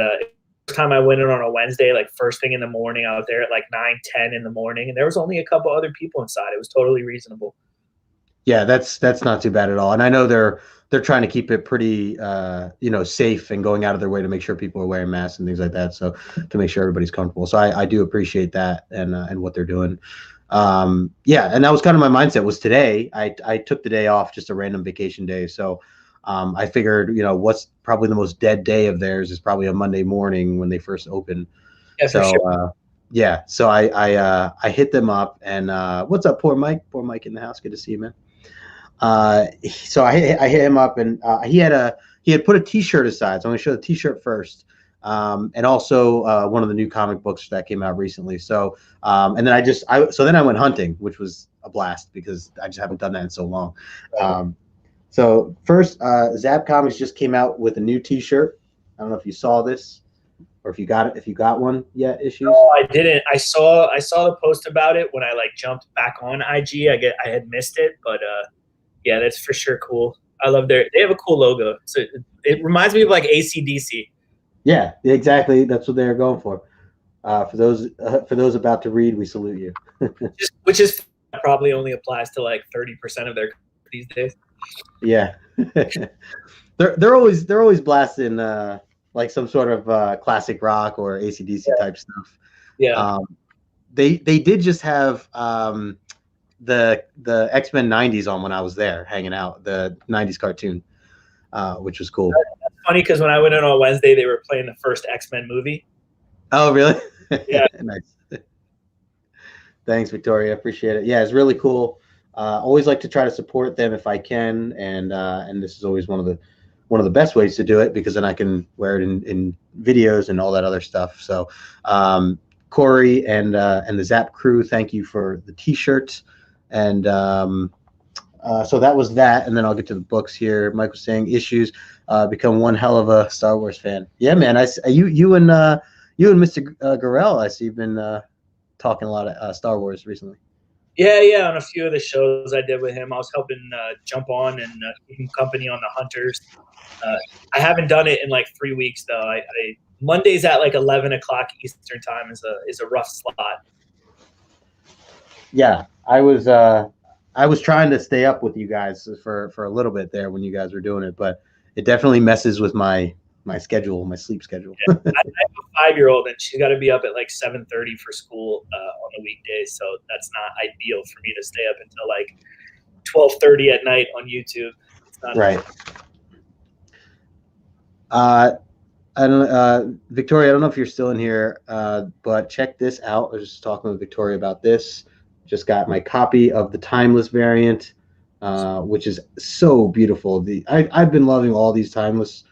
first time I went in on a Wednesday, like first thing in the morning, I was there at like 9-10 in the morning, and there was only a couple other people inside. It was totally reasonable. Yeah, that's not too bad at all. And I know they're trying to keep it pretty safe and going out of their way to make sure people are wearing masks and things like that, so to make sure everybody's comfortable. So I do appreciate that and what they're doing. And that was kind of my mindset. Was today I took the day off, just a random vacation day. So I figured, what's probably the most dead day of theirs is probably a Monday morning when they first open. Yeah, for sure. So I hit them up, and what's up, poor Mike in the house? Good to see you, man. So I hit him up, and he had put a T-shirt aside. So I'm gonna show the T-shirt first, and also one of the new comic books that came out recently. So and then I went hunting, which was a blast because I just haven't done that in so long. So first, Zap Comics just came out with a new T-shirt. I don't know if you saw this or if you got one yet. Issues? No, I didn't. I saw the post about it when I jumped back on IG. I had missed it, but yeah, that's for sure cool. I love they have a cool logo. So it reminds me of like AC/DC. Yeah, exactly. That's what they're going for. For those about to read, we salute you. which is probably only applies to like 30% of their these days. Yeah, they're always blasting like some sort of classic rock or AC/DC type stuff. Yeah. They did just have the X-Men 90s on when I was there hanging out, the 90s cartoon, which was cool. That's funny because when I went in on Wednesday, they were playing the first X-Men movie. Oh, really? Yeah. Nice. Thanks, Victoria. Appreciate it. Yeah, it's really cool. Always like to try to support them if I can, and this is always one of the best ways to do it, because then I can wear it in videos and all that other stuff. So Corey and the Zap crew, thank you for the T-shirts. And so that was that, and then I'll get to the books here. Mike was saying issues become one hell of a Star Wars fan. Yeah, man. You and You and Mr. Gorell, I see you've been talking a lot of Star Wars recently. Yeah, on a few of the shows I did with him. I was helping jump on and keep him company on the Hunters. I haven't done it in like 3 weeks though. Mondays at like 11 o'clock Eastern time is a rough slot. Yeah, I was trying to stay up with you guys for a little bit there when you guys were doing it, but it definitely messes with my schedule, my sleep schedule. Yeah. I have a 5-year-old and she's got to be up at like 7:30 for school on the weekdays, so that's not ideal for me to stay up until like 12:30 at night on YouTube. It's not right. I don't, Victoria, I don't know if you're still in here, but check this out. I was just talking with Victoria about this. Just got my copy of the Timeless variant, which is so beautiful. I've been loving all these Timeless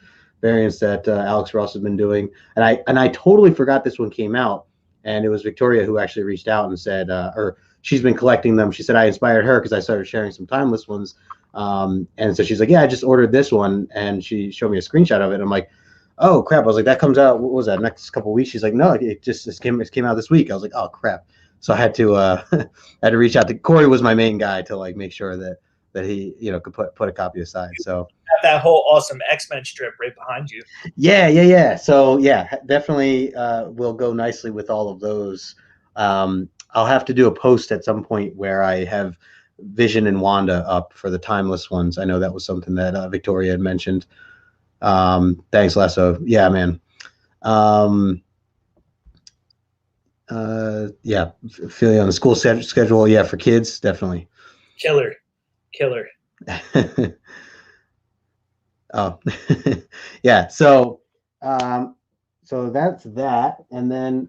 variants that Alex Ross has been doing, and I totally forgot this one came out, and it was Victoria who actually reached out and said, or she's been collecting them. She said I inspired her because I started sharing some Timeless ones, and so she's like, yeah, I just ordered this one, and she showed me a screenshot of it. And I'm like, oh crap! I was like, that comes out. What was that? Next couple of weeks? She's like, no, it came out this week. I was like, oh crap! So I had to had to reach out to Corey. Was my main guy to like make sure that he could put a copy aside. So have that whole awesome X-Men strip right behind you. Yeah. So yeah, definitely will go nicely with all of those. I'll have to do a post at some point where I have Vision and Wanda up for the Timeless ones. I know that was something that Victoria had mentioned. Thanks, Lasso. Yeah, man. Yeah, feel you on the school schedule. Yeah, for kids, definitely. Killer. Oh, yeah. So that's that, and then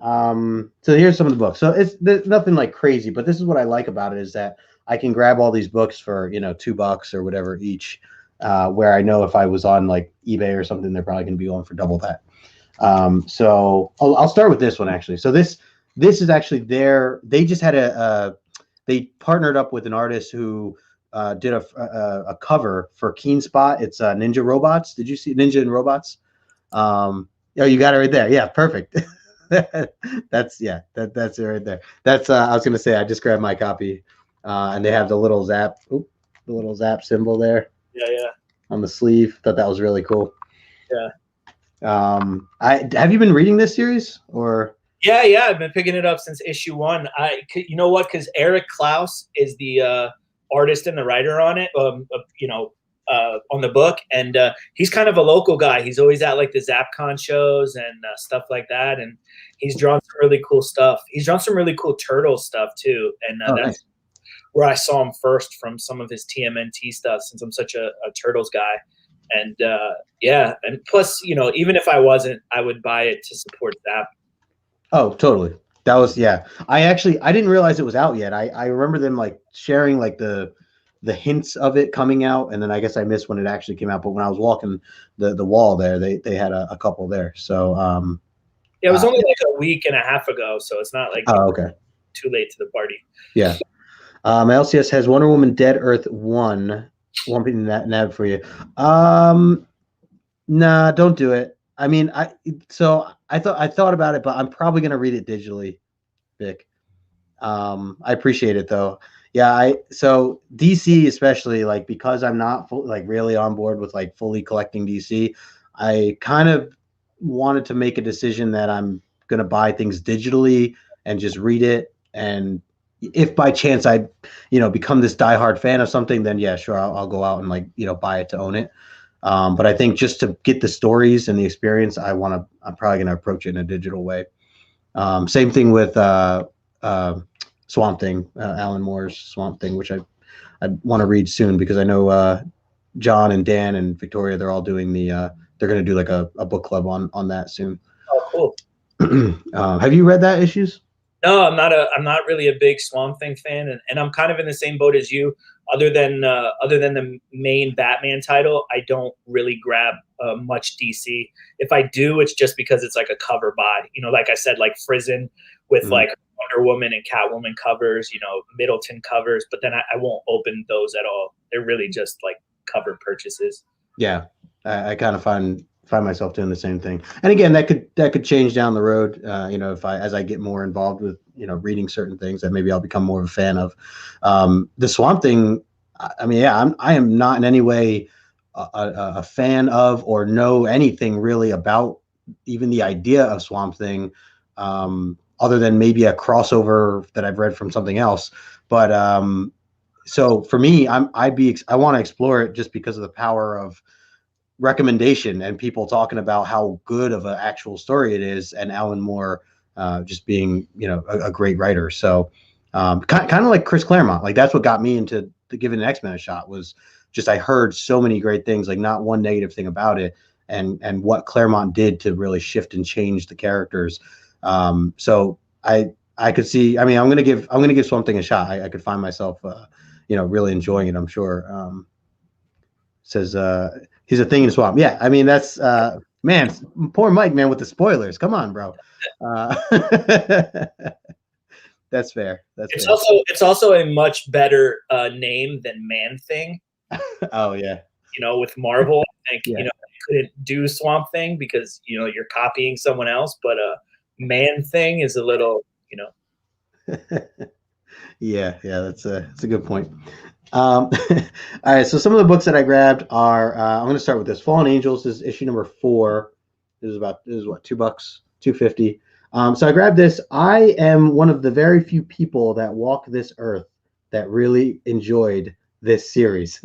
so here's some of the books. So there's nothing like crazy, but this is what I like about it is that I can grab all these books for $2 or whatever each. Where I know if I was on like eBay or something, they're probably going to be on for double that. So I'll start with this one actually. So this is actually they just had they partnered up with an artist who did a cover for Keen Spot. It's Ninja Robots. Did you see Ninja and Robots? Oh, you got it right there. Yeah, perfect. That's it right there. That's I was going to say I just grabbed my copy, and they have the little zap symbol there. Yeah. On the sleeve. Thought that was really cool. Yeah. Have you been reading this series or? Yeah. I've been picking it up since issue 1. You know what? Because Eric Klaus is the artist and the writer on it. On the book, and he's kind of a local guy. He's always at like the ZapCon shows and stuff like that, and he's drawn some really cool stuff. He's drawn some really cool turtle stuff too, and that's nice. Where I saw him first from some of his TMNT stuff, since I'm such a Turtles guy. And and plus, even if I wasn't, I would buy it to support Zap. Oh, totally. That was I didn't realize it was out yet. I remember them like sharing like the hints of it coming out, and then I guess I missed when it actually came out. But when I was walking the wall there, they had a couple there. So it was only like a week and a half ago, so it's not like too late to the party. Yeah. My LCS has Wonder Woman Dead Earth 1. Won't be nab for you. Nah, don't do it. I mean, I thought about it, but I'm probably gonna read it digitally, Vic. I appreciate it though. Yeah, so DC especially, like, because I'm not really on board with like fully collecting DC, I kind of wanted to make a decision that I'm gonna buy things digitally and just read it, and if by chance I, become this diehard fan of something, then yeah, sure, I'll go out and buy it to own it. But I think just to get the stories and the experience, I'm probably going to approach it in a digital way. Same thing with Swamp Thing, Alan Moore's Swamp Thing, which I want to read soon because I know John and Dan and Victoria, they're all doing they're going to do like a book club on that soon. Oh, cool. Have you read that issues? No, I'm not really a big Swamp Thing fan, and I'm kind of in the same boat as you. Other than the main Batman title, I don't really grab much DC. If I do, it's just because it's like a cover buy. Like I said, like Frizen with like Wonder Woman and Catwoman covers, Middleton covers, but then I won't open those at all. They're really just like cover purchases. Yeah, I kind of find find myself doing the same thing. And again, that could change down the road. If as I get more involved with reading certain things that maybe I'll become more of a fan of. The Swamp Thing. I mean, yeah, I am not in any way a fan of or know anything really about even the idea of Swamp Thing, other than maybe a crossover that I've read from something else. But so for me, I want to explore it just because of the power of recommendation and people talking about how good of an actual story it is, and Alan Moore just being a great writer. So kind of like Chris Claremont, like that's what got me into giving X-Men a shot, was just I heard so many great things, like not one negative thing about it, and what Claremont did to really shift and change the characters. So I could see. I mean, I'm gonna give Swamp Thing a shot. I could find myself really enjoying it, I'm sure. Says he's a thing in Swamp. Yeah, I mean that's man, poor Mike, man, with the spoilers. Come on, bro. That's fair. It's also a much better name than Man Thing. Oh yeah. With Marvel, I think they couldn't do Swamp Thing because you're copying someone else, but Man Thing is a little Yeah, that's a good point. All right, so some of the books that I grabbed are I'm going to start with this. Fallen Angels is issue number 4. This is what, $2, $2.50. So I grabbed this. I am one of the very few people that walk this earth that really enjoyed this series.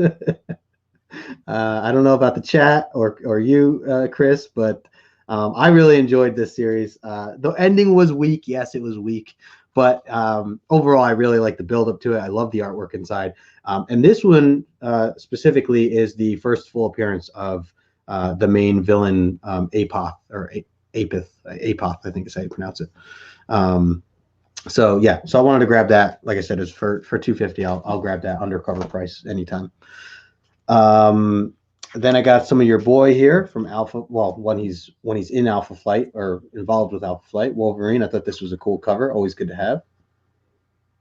I don't know about the chat or you, Chris, but I really enjoyed this series. The ending was weak. Yes, it was weak. But overall, I really like the build up to it. I love the artwork inside. And this one specifically is the first full appearance of the main villain, Apoth, or Apoth, I think is how you pronounce it. So I wanted to grab that. Like I said, it's for $2.50. I'll grab that undercover price anytime. Then I got some of your boy here from Alpha. Well, when he's in Alpha Flight or involved with Alpha Flight, Wolverine. I thought this was a cool cover. Always good to have.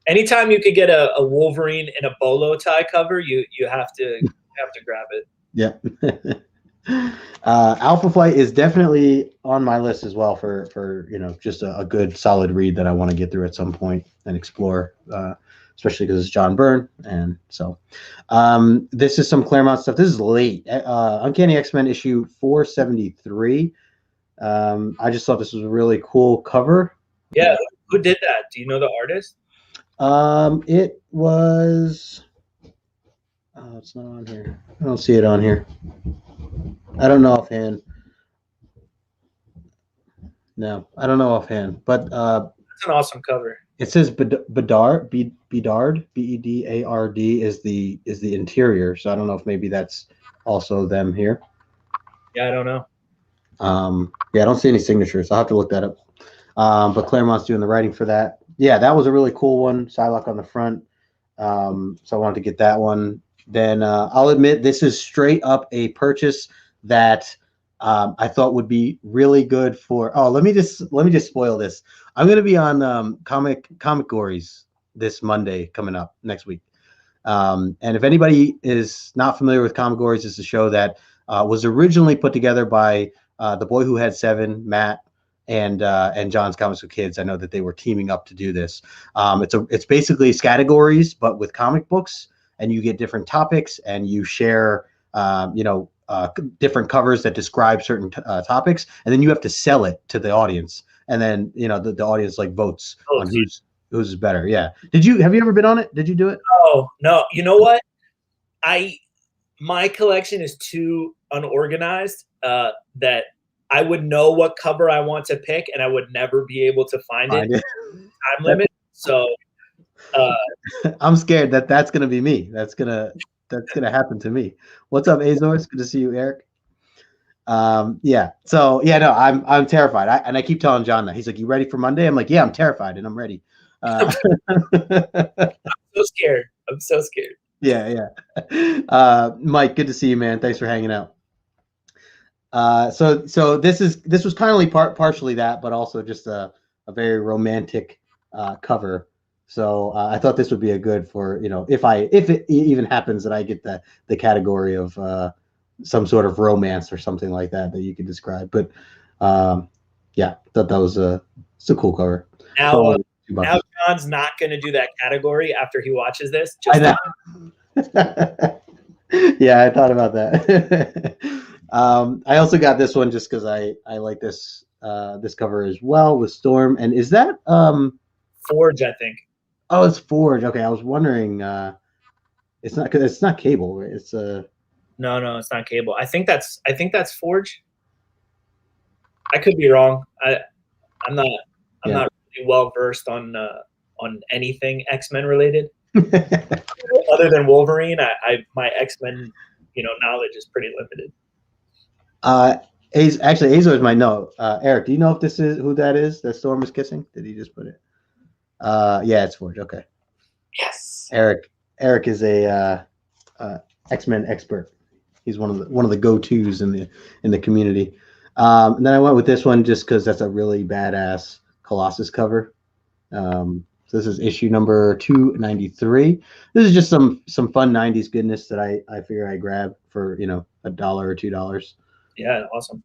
Anytime you could get a Wolverine in a bolo tie cover, you have to grab it. Yeah. Alpha Flight is definitely on my list as well for just a good solid read that I want to get through at some point and explore. Especially because it's John Byrne, and so this is some Claremont stuff. This is late. Uncanny X-Men issue 473. I just thought this was a really cool cover. Yeah, who did that? Do you know the artist? It was. Oh, it's not on here. I don't see it on here. I don't know offhand. No, I don't know offhand. But it's an awesome cover. It says Bedard, Bedard, B-E-D-A-R-D is the interior. So I don't know if maybe that's also them here. Yeah, I don't know. I don't see any signatures. I'll have to look that up. But Claremont's doing the writing for that. Yeah, that was a really cool one. Psylocke on the front. So I wanted to get that one. Then I'll admit this is straight up a purchase that I thought would be really good for. Oh, let me just spoil this. I'm going to be on Comic Gories this Monday coming up next week. And if anybody is not familiar with Comic Gories, it's a show that was originally put together by the boy who had 7, Matt, and John's Comics with Kids. I know that they were teaming up to do this. It's basically categories, but with comic books, and you get different topics, and you share different covers that describe certain topics, and then you have to sell it to the audience. And then the audience votes on who's better. Yeah. Have you ever been on it? Did you do it? Oh no. You know what? My collection is too unorganized that I would know what cover I want to pick, and I would never be able to find it. Time limit. So I'm scared that's gonna be me. That's gonna happen to me. What's up, Azores? Good to see you, Eric. So no, I'm terrified. I keep telling John that. He's like, "You ready for Monday?" I'm like, "Yeah, I'm terrified and I'm ready." I'm so scared. Yeah. Mike, good to see you, man. Thanks for hanging out. So this was kind of partially that, but also just a very romantic cover. So I thought this would be a good for if it even happens that I get the category of some sort of romance or something like that you could describe. But yeah, thought that was it's a cool cover. Now, now John's not going to do that category after he watches this. I know. Yeah, I thought about that. I also got this one just because I like this this cover as well with Storm. And is that Forge? I think. Oh, it's Forge. Okay, I was wondering. It's not because it's not Cable, right? It's No, it's not Cable. I think that's Forge. I could be wrong. I'm not really well versed on anything X-Men related. Other than Wolverine, my X-Men knowledge is pretty limited. Actually, Azor might know. Eric, do you know if this is who that is? That Storm is kissing? Did he just put it? Yeah, it's Forge. Okay. Yes. Eric is a X-Men expert. He's one of the go-tos in the community. And then I went with this one just because that's a really badass Colossus cover. So this is issue number 293. This is just some fun 90s goodness that I figure I grab for $1 or $2. Yeah, awesome.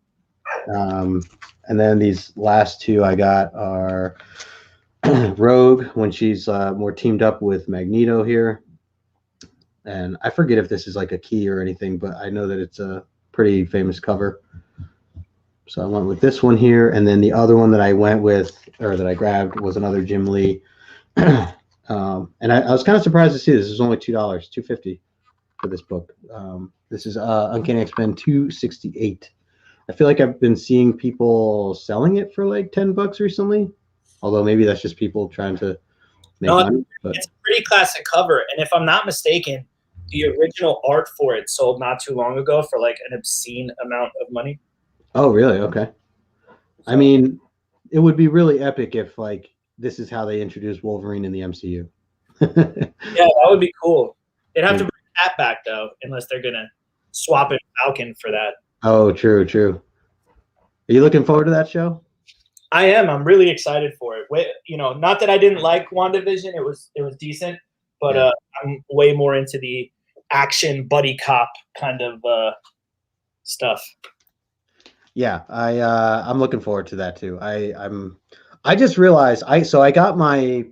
And then these last two I got are Rogue when she's more teamed up with Magneto here. And I forget if this is like a key or anything, but I know that it's a pretty famous cover. So I went with this one here, and then the other one that I went with, or that I grabbed, was another Jim Lee. And I was kind of surprised to see this. This is only $2, $2.50 for this book. This is Uncanny X-Men 268. I feel like I've been seeing people selling it for like $10 recently, although maybe that's just people trying to make money. But it's a pretty classic cover, and if I'm not mistaken, the original art for it sold not too long ago for like an obscene amount of money. Oh, really? Okay. I mean, it would be really epic if like this is how they introduce Wolverine in the MCU. Yeah, that would be cool. They'd have to bring Pat back though, unless they're gonna swap in Falcon for that. Oh, true. Are you looking forward to that show? I am. I'm really excited for it. Not that I didn't like WandaVision. It was decent, but I'm way more into the action buddy cop kind of stuff. Yeah, I'm looking forward to that too. I just realized I got my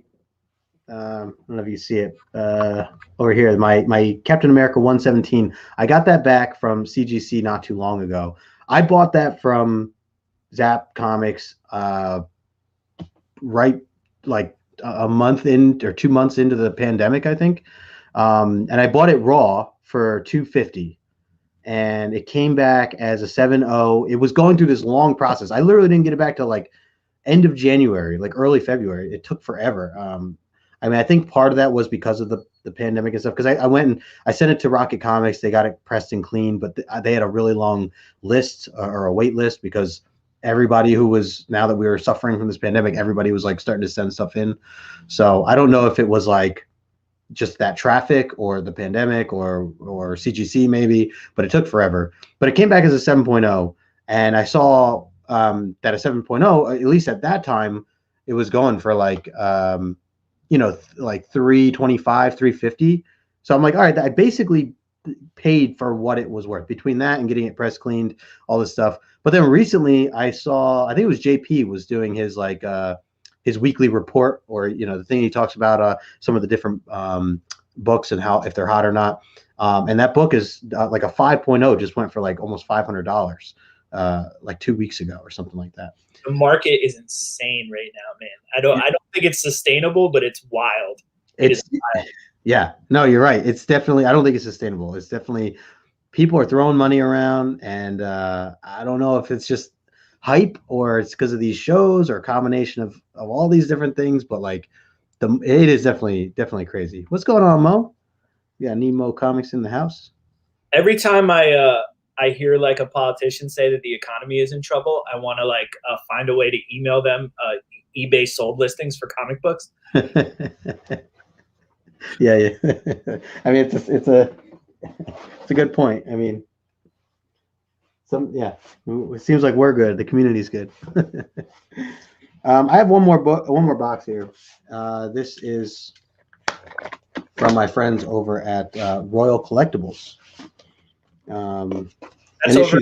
I don't know if you see it over here, my Captain America 117. I got that back from CGC not too long ago. I bought that from Zap Comics right like a month in or 2 months into the pandemic, I think. And I bought it raw for $2.50. And it came back as a 7.0. It was going through this long process. I literally didn't get it back till like end of January, like early February. It took forever. I mean, I think part of that was because of the pandemic and stuff. Because I went and I sent it to Rocket Comics. They got it pressed and clean, but they had a really long list or a wait list because everybody who was, now that we were suffering from this pandemic, everybody was like starting to send stuff in. So I don't know if it was like just that traffic or the pandemic or CGC maybe, but it took forever. But it came back as a 7.0, and I saw that a 7.0, at least at that time, it was going for like like $325, $350. So I'm like, all right, I basically paid for what it was worth between that and getting it press cleaned, all this stuff. But then recently I saw, I think it was JP was doing his like his weekly report, or the thing he talks about some of the different books and how if they're hot or not. And that book is like a 5.0 just went for like almost $500 like 2 weeks ago or something like that. The market is insane right now, man. I don't think it's sustainable, but it's wild. It's wild. Yeah, no, you're right. It's definitely, I don't think it's sustainable. It's definitely, people are throwing money around, and I don't know if it's just hype or it's because of these shows or a combination of all these different things, but like it is definitely crazy. What's going on, Mo? You got Nemo Comics in the house? Every time I hear like a politician say that the economy is in trouble, I want to like find a way to email them eBay sold listings for comic books. Yeah. I mean, it's a good point. I mean, it seems like we're good. The community's good. I have one more box here. This is from my friends over at Royal Collectibles. That's over.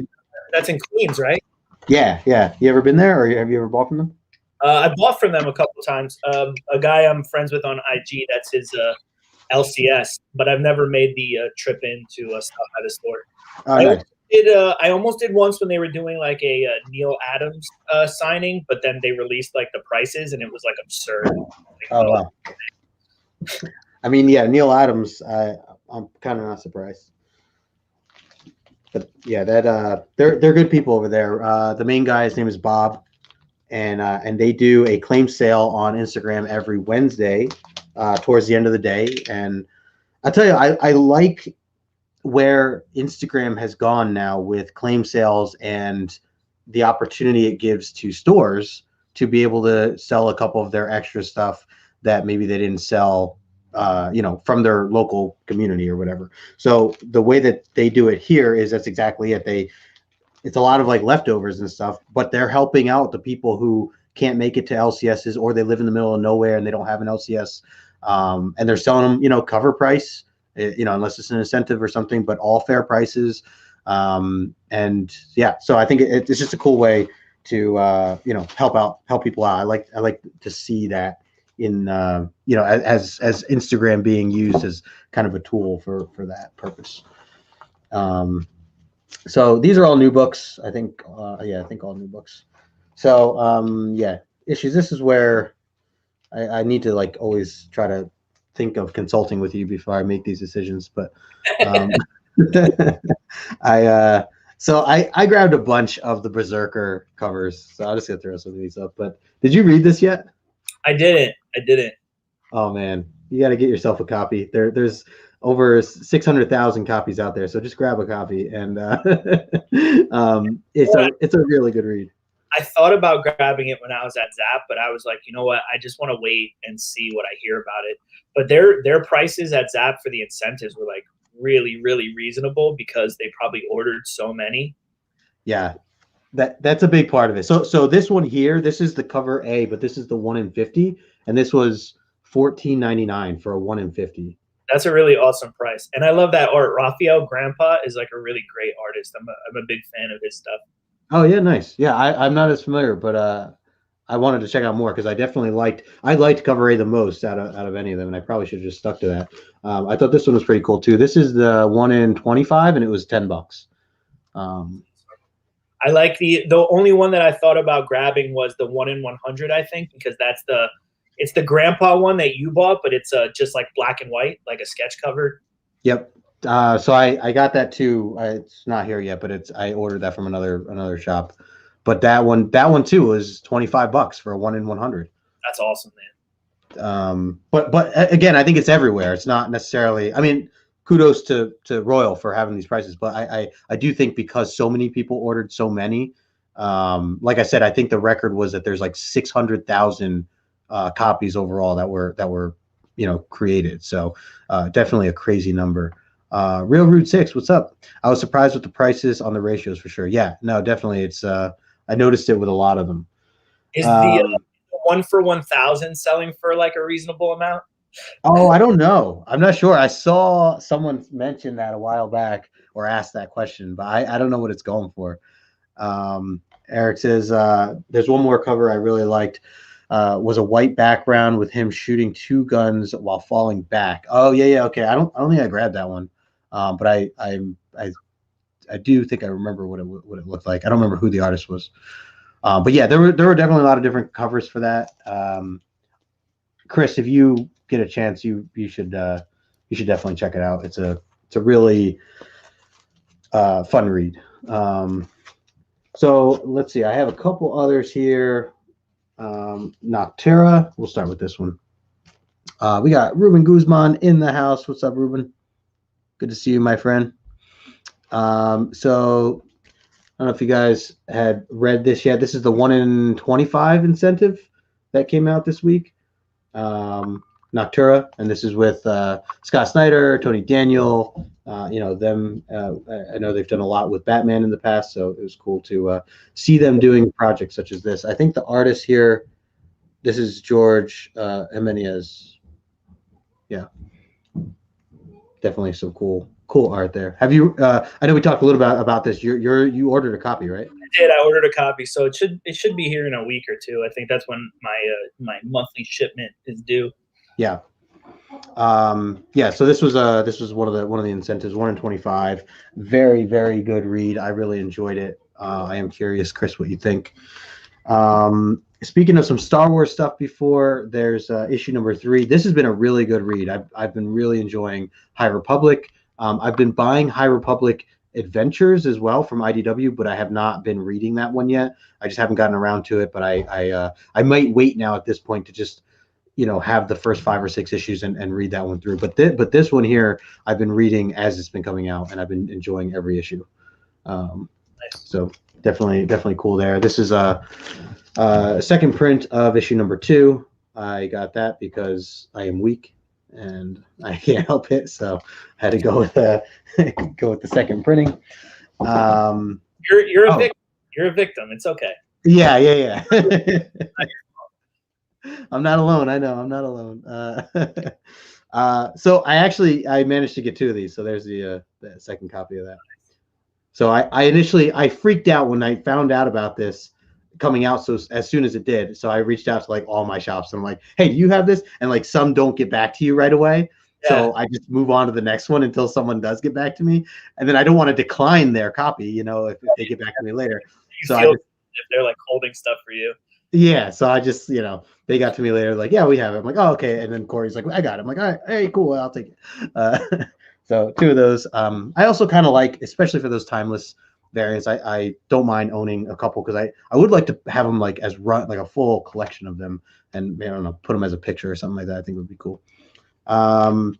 That's in Queens, right? Yeah. You ever been there, or have you ever bought from them? I bought from them a couple times. A guy I'm friends with on IG, that's his LCS, but I've never made the trip into stuff at a store. Oh, nice. I almost did once when they were doing like a Neil Adams signing, but then they released like the prices and it was like absurd. Oh, wow. I mean, yeah, Neil Adams, I'm kind of not surprised. But yeah, that they're good people over there. The main guy, his name is Bob, and they do a claim sale on Instagram every Wednesday towards the end of the day. And I'll tell you, I like where Instagram has gone now with claim sales and the opportunity it gives to stores to be able to sell a couple of their extra stuff that maybe they didn't sell from their local community or whatever. So the way that they do it here is that's exactly it. It's a lot of like leftovers and stuff, but they're helping out the people who can't make it to LCSs, or they live in the middle of nowhere and they don't have an LCS. And they're selling them, cover price, unless it's an incentive or something, but all fair prices. And yeah, so I think it's just a cool way to, help people out. I like to see that in as Instagram being used as kind of a tool for that purpose. So these are all new books, I think. I think all new books. So issues. This is where I need to like always try to think of consulting with you before I make these decisions. But I grabbed a bunch of the Berserker covers, so I'll just get through some of these up. But did you read this yet? I didn't. Oh man, you got to get yourself a copy. There's over 600,000 copies out there, so just grab a copy, and it's a really good read. I thought about grabbing it when I was at Zap, but I was like, you know what? I just want to wait and see what I hear about it. But their prices at Zap for the incentives were like really, really reasonable because they probably ordered so many. Yeah, that's a big part of it. So this one here, this is the cover A, but this is the 1 in 50, and this was $14.99 for a 1 in 50. That's a really awesome price, and I love that art. Raphael Grandpa is like a really great artist. I'm a big fan of his stuff. Oh yeah, nice. Yeah, I'm not as familiar, but I wanted to check out more because I liked cover A the most out of any of them, and I probably should have just stuck to that. I thought this one was pretty cool too. This is the 1 in 25, and it was $10. I like the only one that I thought about grabbing was the 1 in 100, I think, because it's the grandpa one that you bought, but it's just like black and white, like a sketch cover. Yep. So I got that too. It's not here yet, but I ordered that from another shop. But that one too was $25 for a 1 in 100. That's awesome, man. But again, I think it's everywhere. It's not necessarily. I mean, kudos to Royal for having these prices, but I do think because so many people ordered so many, like I said, I think the record was that there's like 600,000 copies overall that were created. So definitely a crazy number. Real Rude 6, what's up? I was surprised with the prices on the ratios for sure. Yeah, no, definitely. It's I noticed it with a lot of them. Is the 1 for 1,000 selling for like a reasonable amount? Oh, I don't know. I'm not sure. I saw someone mention that a while back or asked that question, but I don't know what it's going for. Eric says there's one more cover I really liked. Was a white background with him shooting 2 guns while falling back. Oh yeah, okay. I don't think I grabbed that one, but I do think I remember what it looked like. I don't remember who the artist was, but yeah, there were definitely a lot of different covers for that. Chris, if you get a chance, you should definitely check it out. It's a really fun read. So let's see. I have a couple others here. Noctera. We'll start with this one. We got Ruben Guzman in the house. What's up, Ruben? Good to see you, my friend. So I don't know if you guys had read this yet. This is the 1 in 25 incentive that came out this week. Noctura, and this is with Scott Snyder, Tony Daniel. Them. I know they've done a lot with Batman in the past, so it was cool to see them doing projects such as this. I think the artist here, this is George Jimenez. Yeah, definitely some cool Cool art there. Have you? I know we talked a little about this. You ordered a copy, right? I did. I ordered a copy, so it should be here in a week or two. I think that's when my monthly shipment is due. Yeah. Yeah. So this was one of the incentives. 1 in 25. Very, very good read. I really enjoyed it. I am curious, Chris, what you think. Speaking of some Star Wars stuff before, there's issue number 3. This has been a really good read. I've been really enjoying High Republic. I've been buying High Republic Adventures as well from IDW, but I have not been reading that one yet. I just haven't gotten around to it, but I might wait now at this point to just have the first 5 or 6 issues and read that one through. But this one here, I've been reading as it's been coming out, and I've been enjoying every issue. So definitely cool there. This is a second print of issue number 2. I got that because I am weak and I can't help it, so I had to go with the second printing. You're a victim. You're a victim. It's okay. Yeah. I'm not alone. I know I'm not alone. So I managed to get 2 of these. So there's the second copy of that. So I initially freaked out when I found out about this coming out so as soon as it did. So I reached out to like all my shops and I'm like, hey, do you have this? And like some don't get back to you right away. Yeah. So I just move on to the next one until someone does get back to me. And then I don't want to decline their copy, if they get back to me later. So if they're like holding stuff for you. Yeah. So I just, they got to me later, like, yeah, we have it. I'm like, oh, okay. And then Corey's like, I got it. I'm like, all right, hey, cool. I'll take it. So 2 of those. I also kind of like, especially for those timeless variants, I don't mind owning a couple because I would like to have them like like a full collection of them and I don't know, put them as a picture or something like that. I think would be cool. All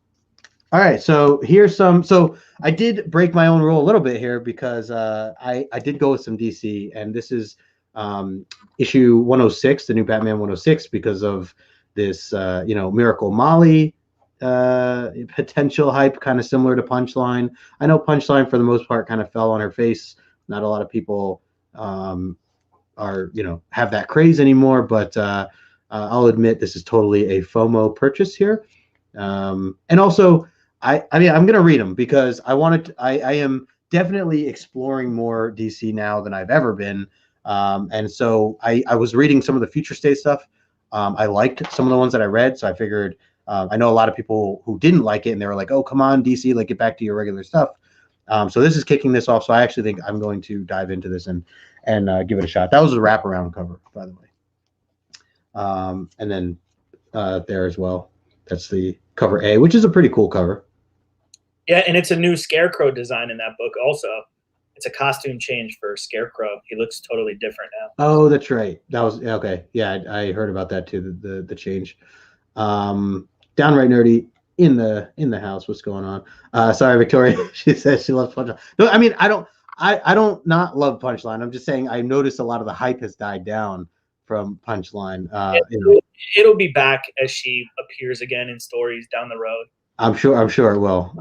right, so here's some. So I did break my own rule a little bit here because I did go with some DC, and this is issue 106, the new Batman 106, because of this Miracle Molly potential hype, kind of similar to Punchline. I know Punchline for the most part kind of fell on her face. Not a lot of people are have that craze anymore, but I'll admit this is totally a FOMO purchase here. And also I mean I'm gonna read them because I am definitely exploring more DC now than I've ever been. And so I was reading some of the future state stuff. I liked some of the ones that I read, so I figured I know a lot of people who didn't like it and they were like, oh, come on, DC, like get back to your regular stuff. So this is kicking this off. So I actually think I'm going to dive into this and give it a shot. That was a wraparound cover, by the way. And then there as well. That's the cover A, which is a pretty cool cover. Yeah, and it's a new Scarecrow design in that book also. It's a costume change for Scarecrow. He looks totally different now. Oh, that's right. That was okay. Yeah, I heard about that too. The change. Downright nerdy in the house. What's going on? Sorry, Victoria. She says she loves Punchline. No, I mean I don't not love Punchline. I'm just saying I noticed a lot of the hype has died down from Punchline. It'll be back as she appears again in stories down the road. I'm sure it will.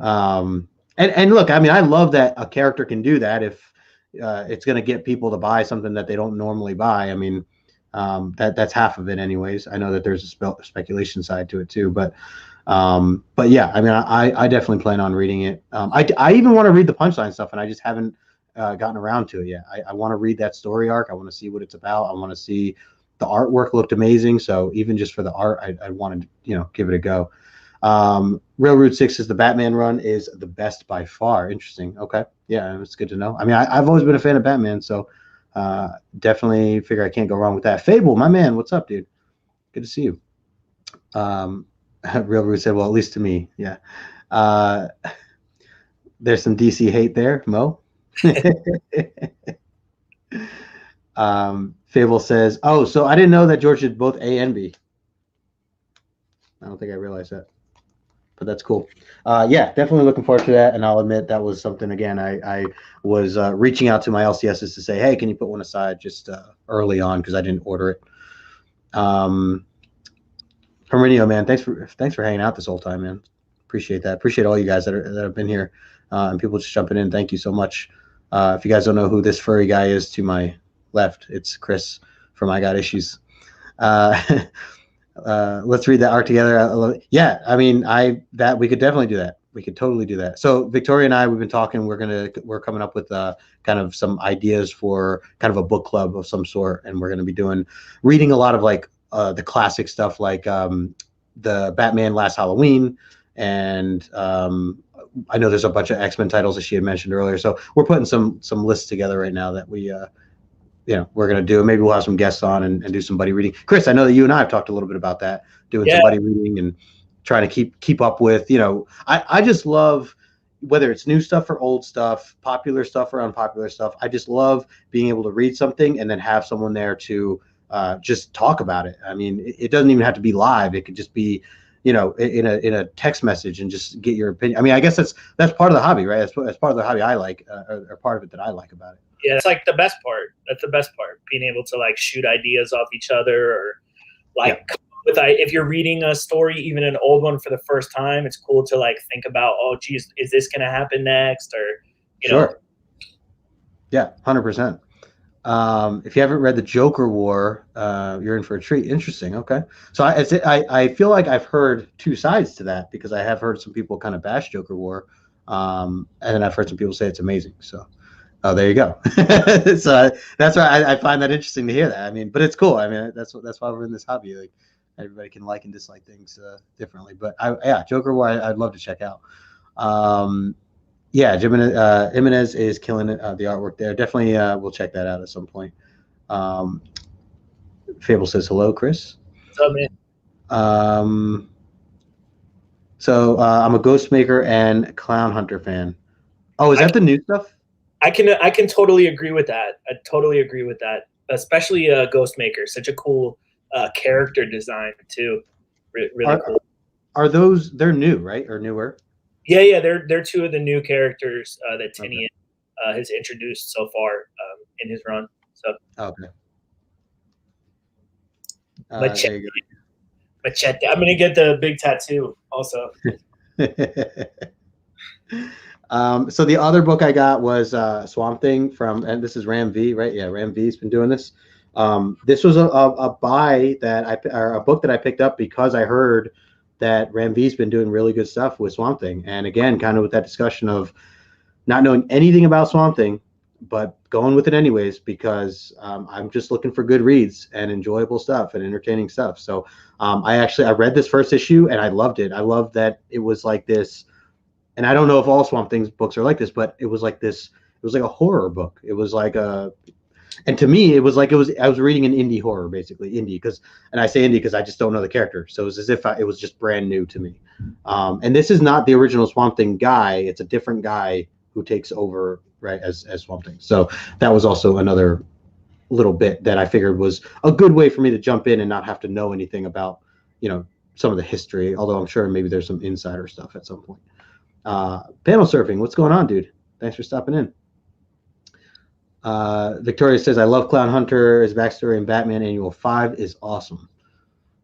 And look, I mean, I love that a character can do that if it's going to get people to buy something that they don't normally buy. I mean, that's half of it, anyways. I know that there's a speculation side to it too, but yeah, I mean, I definitely plan on reading it. I even want to read the Punchline stuff, and I just haven't gotten around to it yet. I want to read that story arc. I want to see what it's about. I want to see the artwork looked amazing. So even just for the art, I wanted to give it a go. Railroad 6 is the Batman run is the best by far. Interesting. Okay. Yeah, it's good to know. I mean, I've always been a fan of Batman, so definitely figure I can't go wrong with that. Fable, my man, what's up, dude? Good to see you. Railroad said, well, at least to me, yeah. There's some DC hate there, Mo. Fable says, oh, so I didn't know that George did both A and B. I don't think I realized that, but that's cool. Yeah, definitely looking forward to that. And I'll admit that was something, again, I was reaching out to my LCSs to say, hey, can you put one aside just early on because I didn't order it. Herminio, man, thanks for hanging out this whole time, man. Appreciate that. Appreciate all you guys that have been here and people just jumping in. Thank you so much. If you guys don't know who this furry guy is to my left, it's Chris from I Got Issues. Let's read that art together. I love it. Yeah, I mean, that we could definitely do that. We could totally do that. So Victoria and I, we've been talking. We're coming up with kind of some ideas for kind of a book club of some sort, and we're going to be reading a lot of like the classic stuff, like the Batman Last Halloween, and I know there's a bunch of X-Men titles that she had mentioned earlier. So we're putting some lists together right now that we're going to do. Maybe we'll have some guests on and do some buddy reading. Chris, I know that you and I have talked a little bit about that, doing some buddy reading and trying to keep up with, I just love, whether it's new stuff or old stuff, popular stuff or unpopular stuff. I just love being able to read something and then have someone there to just talk about it. I mean, it doesn't even have to be live. It could just be, in a text message and just get your opinion. I mean, I guess that's part of the hobby, right? That's part of the hobby I like, or part of it that I like about it. Yeah, it's like the best part. That's the best part, being able to like shoot ideas off each other, or like if you're reading a story, even an old one for the first time, it's cool to like think about, oh geez, is this gonna happen next? Or Sure. Yeah, 100%. If you haven't read the Joker War, you're in for a treat. Interesting. Okay. So I feel like I've heard two sides to that, because I have heard some people kind of bash Joker War, and then I've heard some people say it's amazing. So there you go. So that's why I find that interesting to hear that. I mean, but it's cool. I mean, that's why we're in this hobby. Like, everybody can like and dislike things differently. But Joker War, I'd love to check out. Jimenez is killing it, the artwork there. Definitely, we'll check that out at some point. Fable says hello, Chris. What's up, man? So I'm a Ghostmaker and Clown Hunter fan. Oh, is that the new stuff? I can totally agree with that. I totally agree with that. Especially Ghostmaker, such a cool character design too. Really cool. Are those, they're new, right, or newer? Yeah, they're two of the new characters that Tinian has introduced so far in his run. So okay. Machete. I'm gonna get the big tattoo also. So the other book I got was Swamp Thing and this is Ram V, right? Yeah, Ram V's been doing this. This was a buy or a book that I picked up because I heard that Ram V's been doing really good stuff with Swamp Thing. And again, kind of with that discussion of not knowing anything about Swamp Thing, but going with it anyways, because I'm just looking for good reads and enjoyable stuff and entertaining stuff. So I read this first issue and I loved it. I loved that it was like this, and I don't know if all Swamp Thing's books are like this, but it was like this. It was like a horror book. It was like and to me, I was reading an indie horror, basically indie, and I say indie because I just don't know the character. So it was as if it was just brand new to me. And this is not the original Swamp Thing guy. It's a different guy who takes over, right, as Swamp Thing. So that was also another little bit that I figured was a good way for me to jump in and not have to know anything about, some of the history, although I'm sure maybe there's some insider stuff at some point. Panel surfing, what's going on, dude? Thanks for stopping in. Victoria says, I love Clown Hunter. His backstory in Batman Annual 5 is awesome.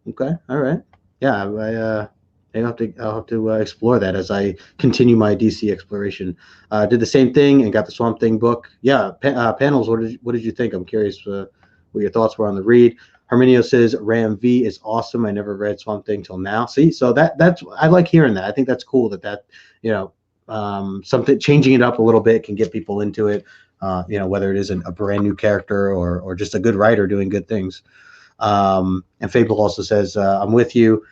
Okay, all right. Yeah, I'll have to explore that as I continue my DC exploration. Did the same thing and got the Swamp Thing book. Yeah, panels, what did you think? I'm curious what your thoughts were on the read. Herminio says, Ram V is awesome. I never read Swamp Thing till now. See, so that's I like hearing that. I think that's cool that something, changing it up a little bit can get people into it. Whether it isn't a brand new character or just a good writer doing good things. And Fable also says, I'm with you.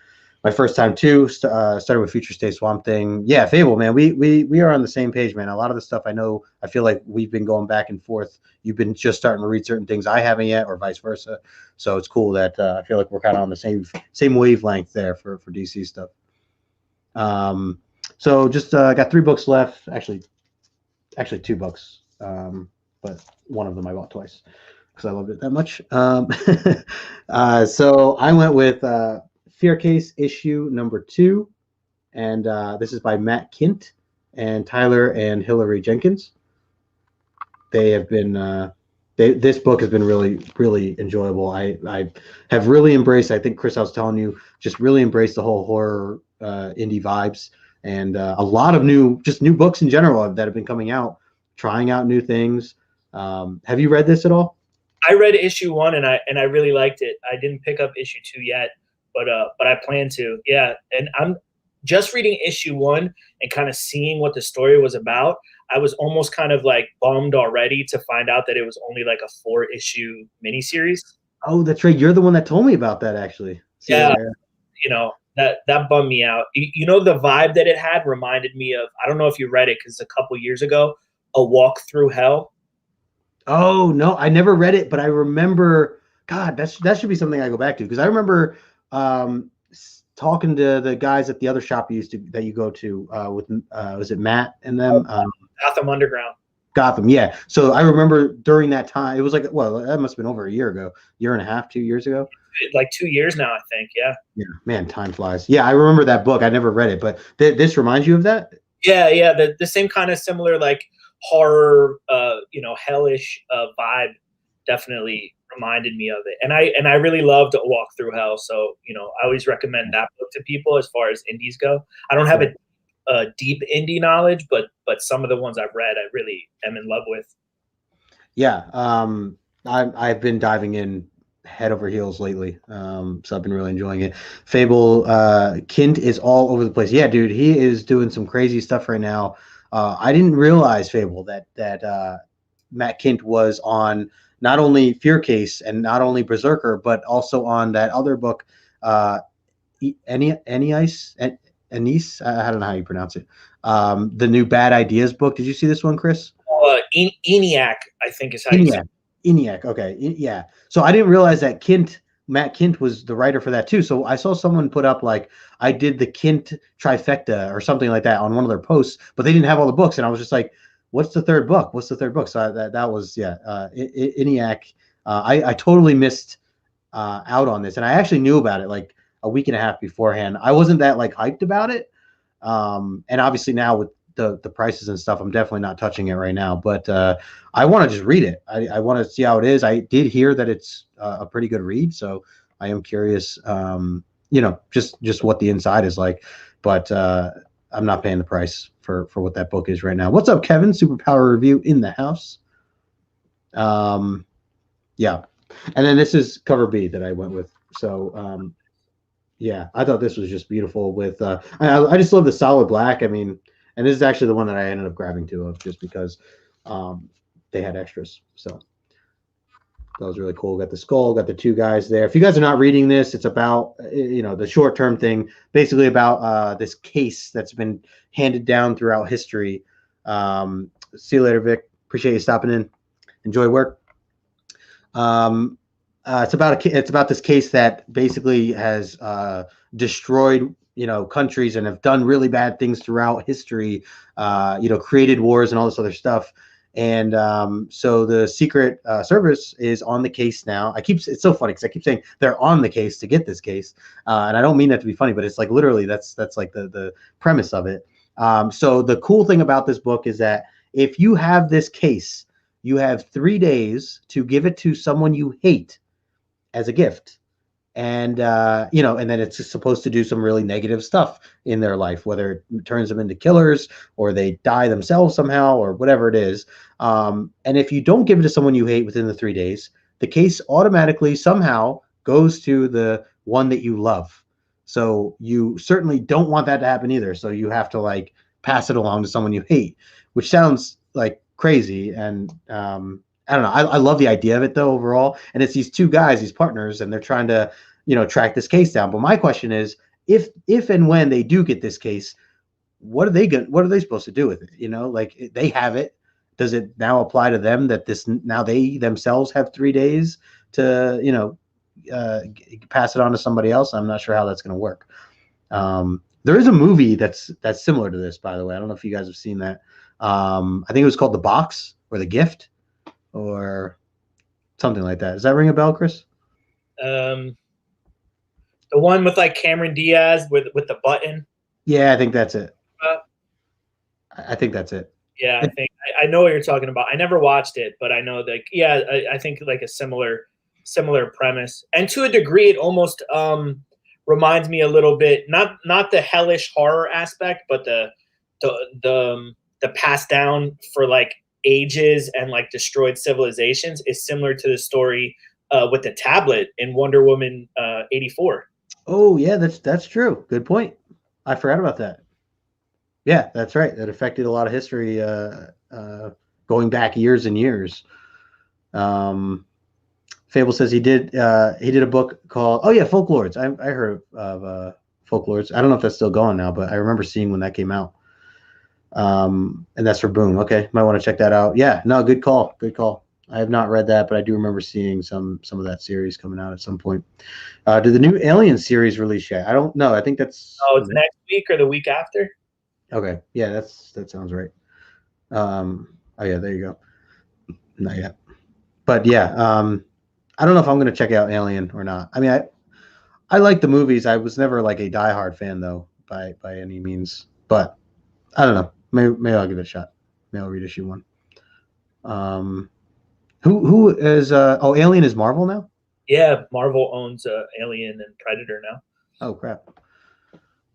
My first time too, started with Future State Swamp Thing. Yeah, Fable, man, we are on the same page, man. A lot of the stuff I feel like we've been going back and forth. You've been just starting to read certain things I haven't yet, or vice versa. So it's cool that I feel like we're kind of on the same wavelength there for DC stuff. So just got 3 books left. Actually 2 books. But one of them I bought twice because I loved it that much. So I went with Fear Case issue number 2, and this is by Matt Kint and Tyler and Hillary Jenkins. They have been this book has been really, really enjoyable. I have really embraced, I think Chris, I was telling you, just really embraced the whole horror indie vibes, and a lot of new books in general that have been coming out, trying out new things. Have you read this at all? I read issue 1 and I really liked it. I didn't pick up issue 2 yet, but I plan to. Yeah, and just reading issue 1 and kind of seeing what the story was about, I was almost kind of like bummed already to find out that it was only like a 4-issue miniseries. Oh, that's right. You're the one that told me about that, actually. Yeah, you know, that bummed me out. You know, the vibe that it had reminded me of, I don't know if you read it, because a couple years ago, A Walk Through Hell. Oh, no, I never read it, but I remember, God, that should be something I go back to, because I remember talking to the guys at the other shop that you go to with was it Matt and them? Gotham Underground. Gotham, yeah. So I remember during that time, it was like, well, that must have been over a year ago, year and a half, 2 years ago. Like 2 years now, I think. Yeah. Yeah, man, time flies. Yeah, I remember that book. I never read it, but this reminds you of that? Yeah. The same kind of similar, like, horror, you know, hellish vibe definitely reminded me of it. And I really loved A Walk Through Hell. So, you know, I always recommend that book to people as far as indies go. I don't have a deep indie knowledge, but some of the ones I've read, I really am in love with. Yeah, I've been diving in head over heels lately, so I've been really enjoying it. Fable, Kint is all over the place. Yeah, dude, he is doing some crazy stuff right now. I didn't realize, Fable, that Matt Kint was on not only Fear Case and not only Berserker, but also on that other book, Anise. I don't know how you pronounce it. The new Bad Ideas book. Did you see this one, Chris? ENIAC, I think is how you say it. ENIAC. Okay. Yeah. So I didn't realize that Matt Kint was the writer for that too. So I saw someone put up like, I did the Kint trifecta or something like that on one of their posts, but they didn't have all the books. And I was just like, what's the third book? What's the third book? So that was, ENIAC. I totally missed out on this. And I actually knew about it like a week and a half beforehand. I wasn't that like hyped about it. And obviously now with the prices and stuff, I'm definitely not touching it right now, but I want to just read it. I want to see how it is. I did hear that it's a pretty good read, so I am curious, you know, just what the inside is like, but I'm not paying the price for what that book is right now. What's up, Kevin? Superpower review in the house. Yeah. And then this is cover B that I went with. So yeah, I thought this was just beautiful with I just love the solid black. I mean, and this is actually the one that I ended up grabbing two of just because they had extras. So that was really cool. Got the skull, got the two guys there. If you guys are not reading this, it's about, you know, the short-term thing, basically about this case that's been handed down throughout history. See you later, Vic. Appreciate you stopping in. Enjoy work. It's about this case that basically has destroyed, you know, countries and have done really bad things throughout history, you know, created wars and all this other stuff. And so the Secret Service is on the case now. It's so funny because I keep saying they're on the case to get this case, and I don't mean that to be funny, but it's like literally that's like the premise of it. So the cool thing about this book is that if you have this case, you have 3 days to give it to someone you hate as a gift. And, you know, and then it's just supposed to do some really negative stuff in their life, whether it turns them into killers or they die themselves somehow or whatever it is. And if you don't give it to someone you hate within the 3 days, the case automatically somehow goes to the one that you love. So you certainly don't want that to happen either. So you have to like pass it along to someone you hate, which sounds like crazy. And, I don't know. I love the idea of it though overall, and it's these two guys, these partners, and they're trying to, you know, track this case down. But my question is, if and when they do get this case, what are they supposed to do with it? You know, like they have it. Does it now apply to them that now they themselves have 3 days to, you know, pass it on to somebody else? I'm not sure how that's going to work. There is a movie that's similar to this, by the way. I don't know if you guys have seen that. I think it was called The Box or The Gift, or something like that. Does that ring a bell, Chris? The one with like Cameron Diaz with the button. Yeah, I think that's it. I think that's it. Yeah, I know what you're talking about. I never watched it, but I know that. Yeah, I think like a similar premise, and to a degree, it almost reminds me a little bit, not the hellish horror aspect, but the passed down for like ages and like destroyed civilizations is similar to the story with the tablet in Wonder Woman 84. Oh yeah, that's true. Good point. I forgot about that. Yeah, that's right. That affected a lot of history going back years and years. Fable says he did a book called Folklords. I heard of Folklords. I don't know if that's still going now, but I remember seeing when that came out. And that's for Boom. Okay, might want to check that out. Yeah, no, good call. Good call. I have not read that, but I do remember seeing some of that series coming out at some point. Did the new Alien series release yet? I don't know. I think that's it's next week or the week after. Okay. Yeah, that sounds right. Oh yeah, there you go. Not yet. But yeah, I don't know if I'm gonna check out Alien or not. I mean, I like the movies. I was never like a diehard fan though, by any means. But I don't know. Maybe I'll give it a shot. Maybe I'll read issue 1. Who is Alien is Marvel now? Yeah, Marvel owns Alien and Predator now. Oh crap.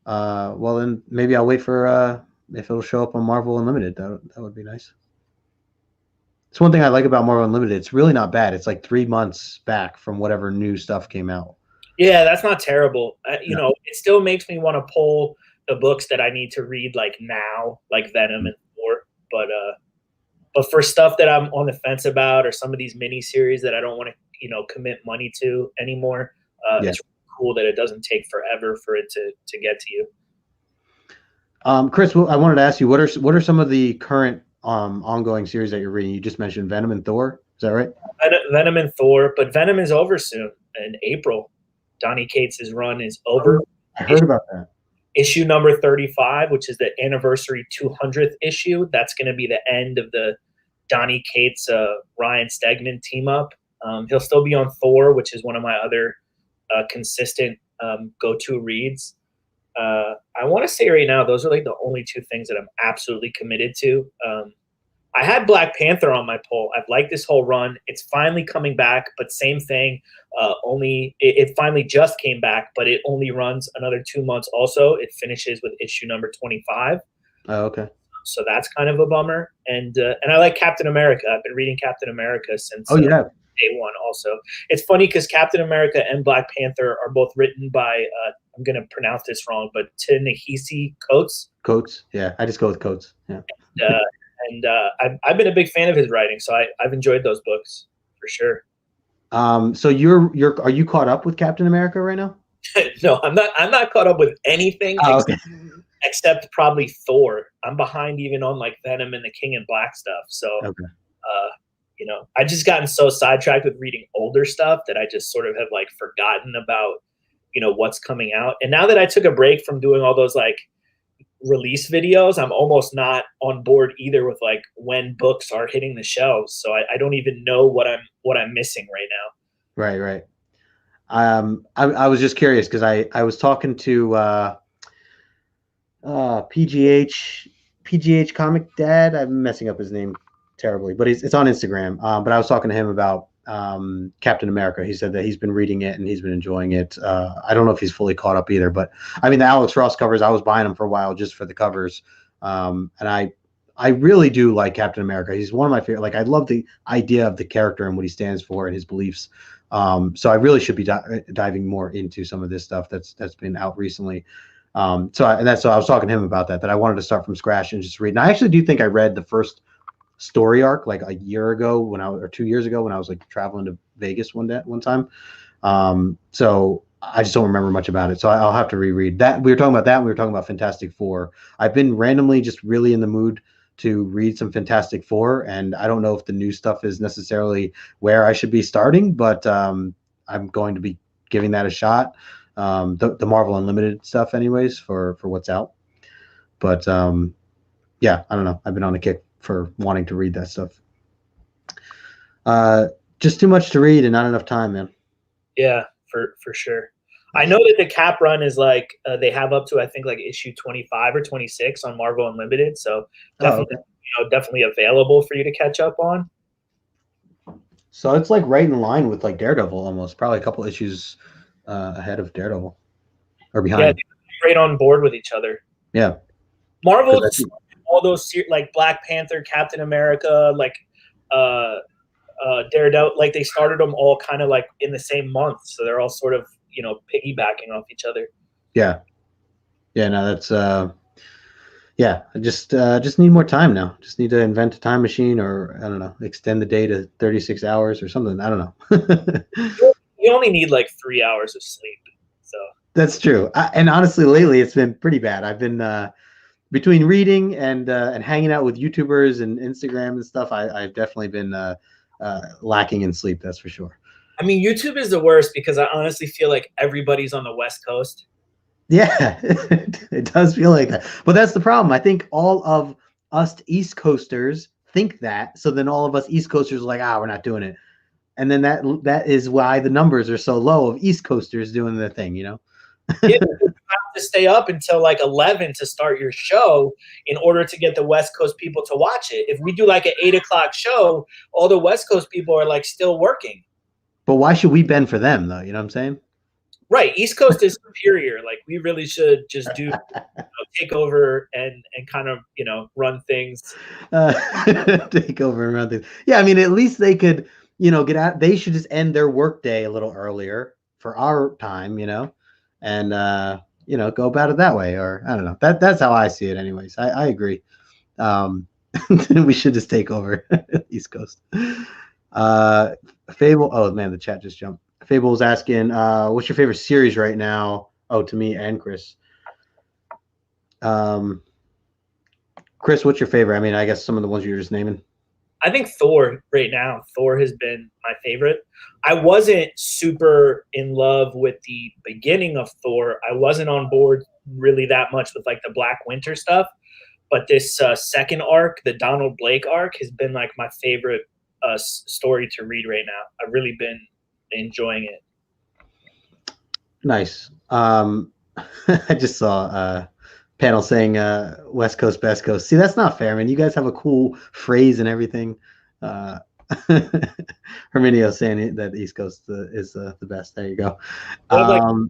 Well then maybe I'll wait for if it'll show up on Marvel Unlimited. That would be nice. It's one thing I like about Marvel Unlimited. It's really not bad. It's like 3 months back from whatever new stuff came out. Yeah, that's not terrible. You know, it still makes me want to pull the books that I need to read like now, like Venom and Thor. But for stuff that I'm on the fence about, or some of these mini series that I don't want to, commit money to anymore, it's really cool that it doesn't take forever for it to get to you. Chris, I wanted to ask you, what are some of the current ongoing series that you're reading? You just mentioned Venom and Thor. Is that right? Venom and Thor, but Venom is over soon in April. Donny Cates' run is over. I heard about that. Issue number 35, which is the anniversary 200th issue. That's going to be the end of the Donny Cates, Ryan Stegman team up. He'll still be on Thor, which is one of my other consistent go-to reads. I want to say right now, those are like the only 2 things that I'm absolutely committed to. I had Black Panther on my poll. I've liked this whole run. It's finally coming back, but same thing. It finally just came back, but it only runs another 2 months. Also, it finishes with issue number 25. Oh, okay. So that's kind of a bummer. And I like Captain America. I've been reading Captain America since day 1. Also, it's funny because Captain America and Black Panther are both written by I'm going to pronounce this wrong, but Ta-Nehisi Coates. Coates, yeah. I just go with Coates. Yeah. And I've been a big fan of his writing, so I've enjoyed those books for sure. So are you caught up with Captain America right now? No, I'm not caught up with anything except probably Thor. I'm behind even on like Venom and the King in Black stuff. So, I just gotten so sidetracked with reading older stuff that I just sort of have like forgotten about, what's coming out. And now that I took a break from doing all those like release videos, I'm almost not on board either with like when books are hitting the shelves. So I don't even know what I'm missing right now. Right. I was just curious because I was talking to PGH Comic Dad. I'm messing up his name terribly, but it's on Instagram. But I was talking to him about Captain America. He said that he's been reading it and he's been enjoying it. I don't know if he's fully caught up either, but I mean the Alex Ross covers, I was buying them for a while just for the covers. And I really do like Captain America. He's one of my favorite. Like I love the idea of the character and what he stands for and his beliefs. So I really should be diving more into some of this stuff that's been out recently. So I was talking to him about that I wanted to start from scratch and just read. And I actually do think I read the first story arc like a year ago or 2 years ago when I was like traveling to Vegas one time. So I just don't remember much about it. So I'll have to reread that. We were talking about that. We were talking about Fantastic Four. I've been randomly just really in the mood to read some Fantastic Four, and I don't know if the new stuff is necessarily where I should be starting, but I'm going to be giving that a shot. The Marvel Unlimited stuff anyways for what's out. But yeah, I don't know. I've been on a kick for wanting to read that stuff. Just too much to read and not enough time, man. Yeah, for sure. I know that the cap run is like they have up to I think like issue 25 or 26 on Marvel Unlimited, so definitely available for you to catch up on. So it's like right in line with like Daredevil almost, probably a couple issues ahead of Daredevil or behind. Yeah, they're right on board with each other. Yeah, Marvel, all those like Black Panther, Captain America, like Daredevil, like they started them all kind of like in the same month, so they're all sort of piggybacking off each other. Yeah. Yeah, no, that's yeah, I just need more time now. Just need to invent a time machine, or I don't know, extend the day to 36 hours or something. I don't know. You only need like 3 hours of sleep. So That's true. And honestly, lately it's been pretty bad. I've been between reading and hanging out with YouTubers and Instagram and stuff. I've definitely been lacking in sleep. That's for sure. I mean, YouTube is the worst because I honestly feel like everybody's on the West Coast. Yeah, it does feel like that. But that's the problem. I think all of us East Coasters think that. So then all of us East Coasters are like, we're not doing it. And then that is why the numbers are so low of East Coasters doing their thing, you know? Yeah, you have to stay up until like 11 to start your show in order to get the West Coast people to watch it. If we do like an 8 o'clock show, all the West Coast people are like still working. But why should we bend for them, though? You know what I'm saying? Right. East Coast is superior. Like we really should just do take over and kind of, run things. Take over and run things. Yeah, I mean, at least they could, get out. They should just end their work day a little earlier for our time, and go about it that way. Or I don't know. That's how I see it, anyways. I agree. We should just take over East Coast. Fable. Oh man, the chat just jumped. Fable's asking, what's your favorite series right now? Oh, to me and Chris. Chris, what's your favorite? I mean, I guess some of the ones you're just naming. I think Thor right now. Thor has been my favorite. I wasn't super in love with the beginning of Thor. I wasn't on board really that much with like the Black Winter stuff. But this second arc, the Donald Blake arc, has been like my favorite story to read right now. I've really been enjoying it. Nice. I just saw a panel saying West Coast, Best Coast. See, that's not fair, man. You guys have a cool phrase and everything. Herminio saying that the East Coast is the best. There you go. Like a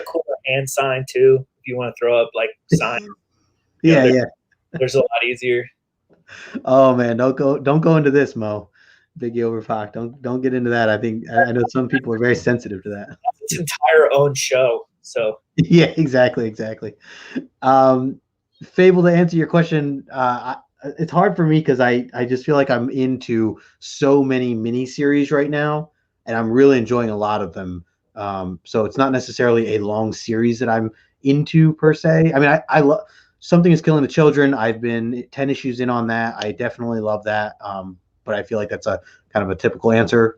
cool hand sign too. If you want to throw up like signs. Yeah. There's a lot easier. Oh man, don't go into this, Mo. Biggie over Pac. Don't get into that. I know some people are very sensitive to that. That's its entire own show. So yeah, exactly. Fable, to answer your question, it's hard for me because I just feel like I'm into so many miniseries right now, and I'm really enjoying a lot of them. So it's not necessarily a long series that I'm into per se. I mean, I love Something is Killing the Children. I've been 10 issues in on that. I definitely love that. But I feel like that's a kind of a typical answer.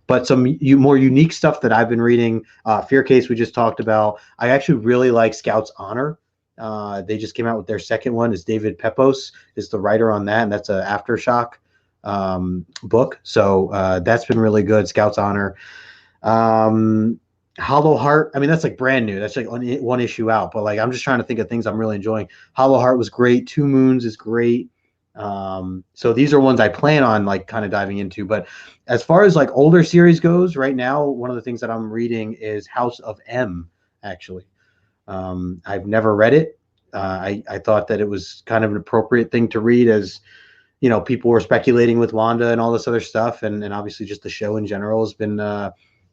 But some more unique stuff that I've been reading, Fear Case we just talked about. I actually really like Scout's Honor. They just came out with their second one. Is David Pepos is the writer on that, and that's an Aftershock book. So that's been really good. Scout's Honor. Hollow Heart. I mean, that's like brand new. That's like one issue out. But like, I'm just trying to think of things I'm really enjoying. Hollow Heart was great. Two Moons is great. So these are ones I plan on like kind of diving into. But as far as like older series goes, right now, one of the things that I'm reading is House of M. Actually, I've never read it. I thought that it was kind of an appropriate thing to read, as people were speculating with Wanda and all this other stuff, and obviously just the show in general has been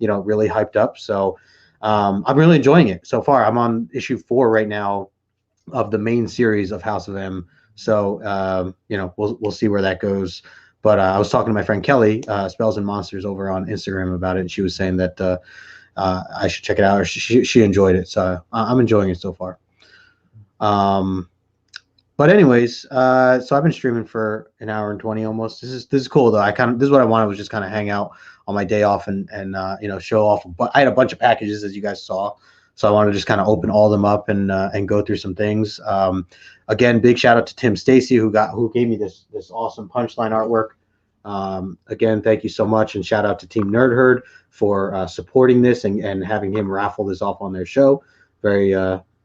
really hyped up. So I'm really enjoying it so far. I'm on issue 4 right now of the main series of House of M. So we'll see where that goes. But I was talking to my friend Kelly, Spells and Monsters, over on Instagram about it, and she was saying that I should check it out. Or she enjoyed it, so I'm enjoying it so far. But anyways, so I've been streaming for an hour and 20 almost. This is cool though. This is what I wanted, was just kind of hang out on my day off and show off. But I had a bunch of packages, as you guys saw, so I wanted to just kind of open all them up and go through some things. Again, big shout out to Tim Stacey who gave me this awesome Punchline artwork. Again, thank you so much, and shout out to Team NerdHerd for supporting this and having him raffle this off on their show. Very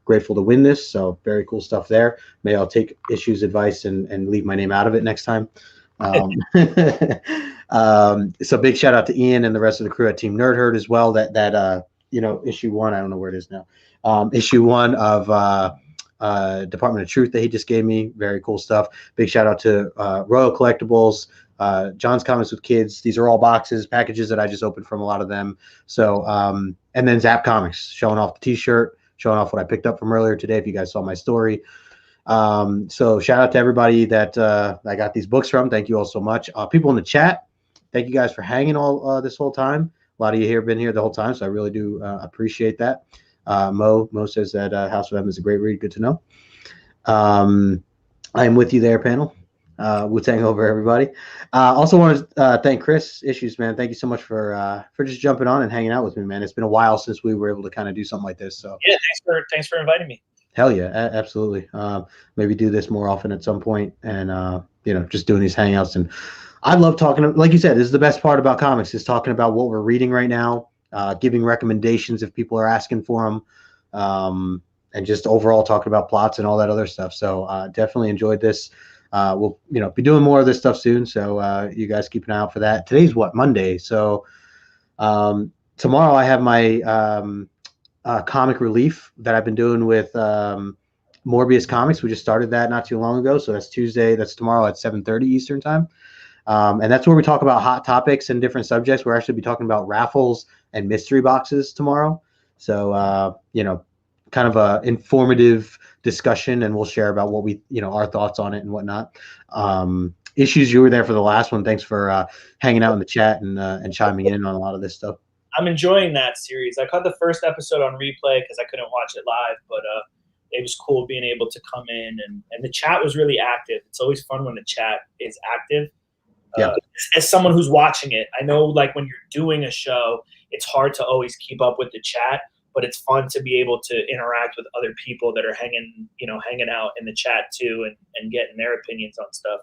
grateful to win this, so very cool stuff there. Maybe I'll take Issues advice and leave my name out of it next time. So big shout out to Ian and the rest of the crew at Team NerdHerd as well. That issue 1, I don't know where it is now. Issue 1 of Department of Truth that he just gave me. Very cool stuff. Big shout out to Royal Collectibles, John's Comics with Kids. These are all packages that I just opened from a lot of them. So and then Zap Comics showing off the t-shirt. showing off what I picked up from earlier today. If you guys saw my story. So shout out to everybody that I got these books from. Thank you all so much. People in the chat, thank you guys for hanging all this whole time. A lot of you here have been here the whole time, so I really do appreciate that. Mo says that House of M is a great read. Good to know. I am with you there, panel. Wu-Tang over, everybody. Also want to thank Chris Issues, man. Thank you so much for just jumping on and hanging out with me, man. It's been a while since we were able to kind of do something like this. So yeah, thanks for inviting me. Hell yeah, absolutely. Maybe do this more often at some point, and just doing these hangouts. And I love talking. Like you said, this is the best part about comics, is talking about what we're reading right now, giving recommendations if people are asking for them, and just overall talking about plots and all that other stuff. So definitely enjoyed this. We'll be doing more of this stuff soon. So you guys keep an eye out for that. Today's what, Monday? So tomorrow I have my comic relief that I've been doing with Morbius Comics. We just started that not too long ago. So that's Tuesday. That's tomorrow at 7:30 Eastern time. And that's where we talk about hot topics and different subjects. We're actually be talking about raffles and mystery boxes tomorrow. So, kind of a informative discussion, and we'll share about what we, our thoughts on it and whatnot. Issues, you were there for the last one. Thanks for hanging out in the chat and chiming in on a lot of this stuff. I'm enjoying that series. I caught the first episode on replay because I couldn't watch it live, but it was cool being able to come in, and the chat was really active. It's always fun when the chat is active. Yeah. As someone who's watching it, I know like when you're doing a show, it's hard to always keep up with the chat, but it's fun to be able to interact with other people that are hanging out in the chat too, and getting their opinions on stuff.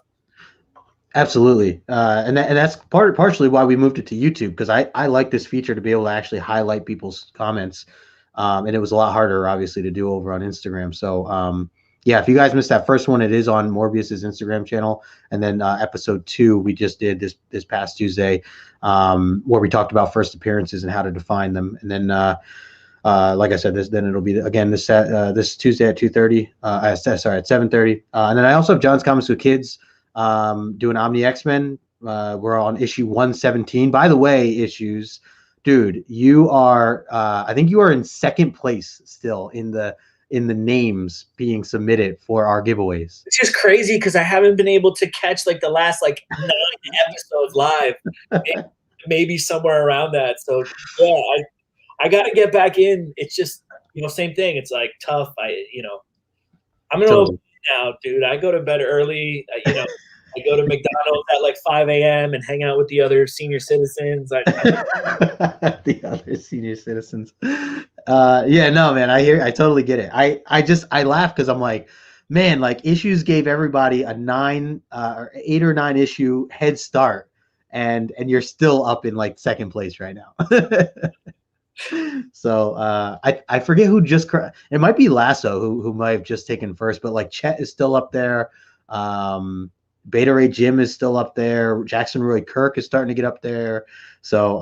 Absolutely. And that's partially why we moved it to YouTube, because I like this feature to be able to actually highlight people's comments. And it was a lot harder, obviously, to do over on Instagram. So, yeah, if you guys missed that first one, it is on Morbius's Instagram channel. And then episode 2 we just did this past Tuesday, where we talked about first appearances and how to define them. And then, like I said, then it'll be again this Tuesday at 2:30. At 7:30. And then I also have John's Comics with Kids. Doing Omni X-Men. We're on issue 117. By the way, Issues, dude, you are I think you are in second place still in the names being submitted for our giveaways. It's just crazy because I haven't been able to catch like the last 9 episodes live. Maybe somewhere around that. So yeah, I got to get back in. It's just same thing. It's like tough. I'm gonna Totally. now, dude. I go to bed early. I go to McDonald's at like 5 a.m. and hang out with the other senior citizens. The other senior citizens. Yeah, no, man. I totally get it. I laugh because I'm like, man, like Issues gave everybody a 8 or 9 issue head start, and you're still up in like second place right now. So I forget who just it might be Lasso who might have just taken first, but like Chet is still up there. Beta Ray Jim is still up there. Jackson Roy Kirk is starting to get up there. So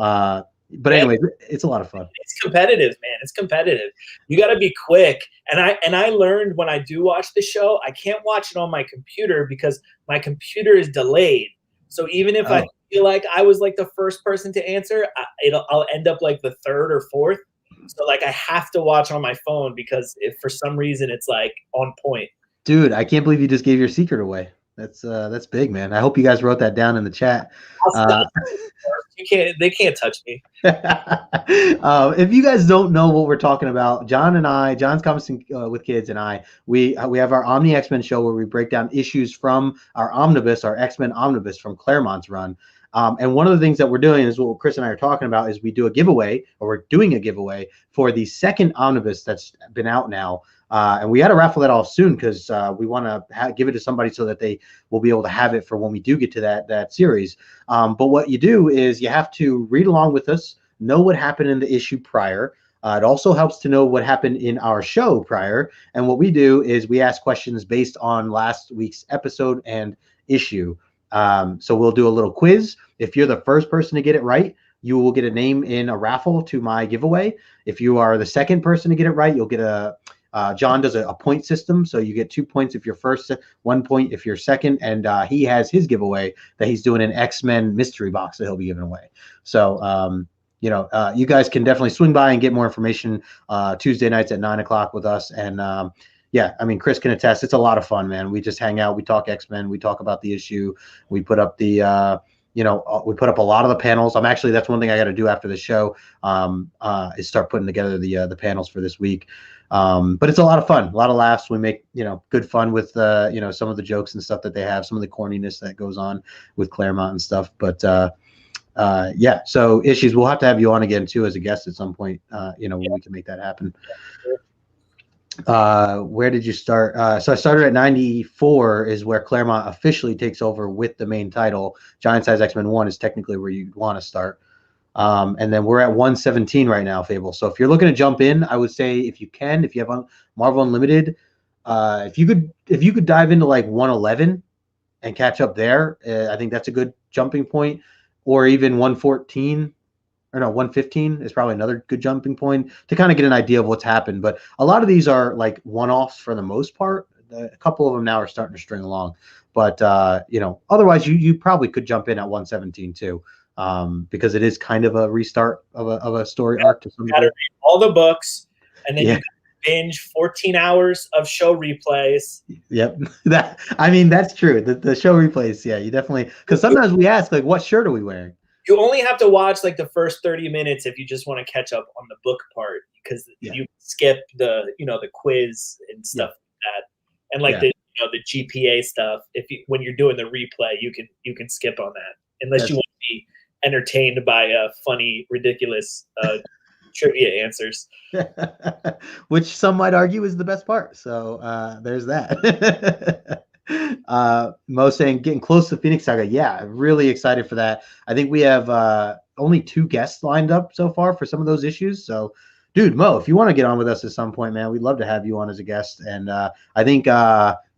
but anyway, it's a lot of fun. It's competitive, man. It's competitive. You got to be quick. And I learned when I do watch the show, I can't watch it on my computer because my computer is delayed. So even if I feel like I was like the first person to answer, I'll end up like the third or fourth. So like I have to watch on my phone because if for some reason it's like on point. Dude, I can't believe you just gave your secret away. That's big, man. I hope you guys wrote that down in the chat. They can't touch me. If you guys don't know what we're talking about, John's Comics with Kids and we have our Omni X-Men show where we break down issues from our omnibus, our X-Men omnibus from Claremont's run. And one of the things that we're doing is what Chris and I are talking about is we're doing a giveaway for the second omnibus that's been out now. And we had to raffle that off soon because we want to give it to somebody so that they will be able to have it for when we do get to that series. But what you do is you have to read along with us, know what happened in the issue prior. It also helps to know what happened in our show prior. And what we do is we ask questions based on last week's episode and issue. So we'll do a little quiz. If you're the first person to get it right, you will get a name in a raffle to my giveaway. If you are the second person to get it right, you'll get John does a point system. So you get 2 points if you're first, 1 point if you're second. And he has his giveaway that he's doing an X-Men mystery box that he'll be giving away. So you guys can definitely swing by and get more information Tuesday nights at 9 o'clock with us. And yeah, I mean, Chris can attest. It's a lot of fun, man. We just hang out. We talk X-Men. We talk about the issue. We put up the, we put up a lot of the panels. That's one thing I got to do after the show is start putting together the panels for this week. But it's a lot of fun, a lot of laughs. We make, good fun with, some of the jokes and stuff that they have, some of the corniness that goes on with Claremont and stuff. But yeah, so Issues, we'll have to have you on again too as a guest at some point, when we can make that happen. Where did you start? So I started at 94 is where Claremont officially takes over with the main title. Giant Size X-Men 1 is technically where you want to start. And then we're at 117 right now, Fable. So if you're looking to jump in, I would say if you have Marvel Unlimited, if you could dive into like 111 and catch up there, I think that's a good jumping point. Or even 114. Or no, 115 is probably another good jumping point to kind of get an idea of what's happened. But a lot of these are like one-offs for the most part. A couple of them now are starting to string along. But, otherwise you probably could jump in at 117 too, because it is kind of a restart of a story arc to some degree. Read all the books, and then you binge 14 hours of show replays. Yep. That's true. The show replays, yeah, you definitely, because sometimes we ask, like, what shirt are we wearing? You only have to watch like the first 30 minutes if you just want to catch up on the book part, because you skip the quiz and stuff like that, and like the GPA stuff. When you're doing the replay, you can skip on that unless you want to be entertained by funny, ridiculous trivia answers, which some might argue is the best part. So there's that. Mo saying getting close to Phoenix Saga. Yeah, really excited for that. I think we have only 2 guests lined up so far for some of those issues. So, dude, Mo, if you want to get on with us at some point, man, we'd love to have you on as a guest. And I think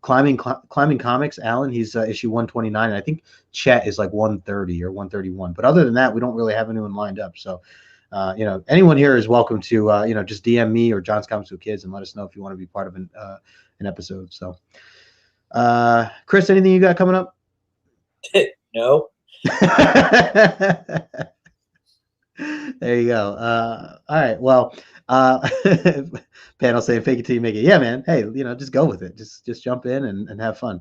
Climbing Comics, Alan, he's issue 129. And I think Chet is like 130 or 131. But other than that, we don't really have anyone lined up. So, anyone here is welcome to, just DM me or John's Comics with Kids and let us know if you want to be part of an episode. So. Chris, anything you got coming up? No. There you go. All right. Well, panel saying fake it till you make it. Yeah, man. Hey, just go with it. Just jump in and have fun.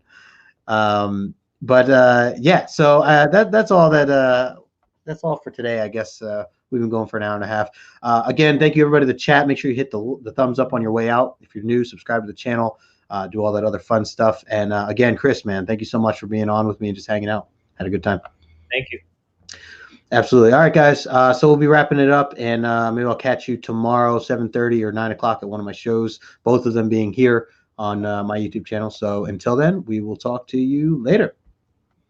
Yeah. So that's all that's all for today. I guess we've been going for an hour and a half. Again, thank you everybody in the chat. Make sure you hit the thumbs up on your way out. If you're new, subscribe to the channel. Do all that other fun stuff. And again, Chris, man, thank you so much for being on with me and just hanging out. Had a good time. Thank you. Absolutely. All right, guys. So we'll be wrapping it up, and maybe I'll catch you tomorrow, 7:30 or 9 o'clock at one of my shows, both of them being here on my YouTube channel. So until then, we will talk to you later.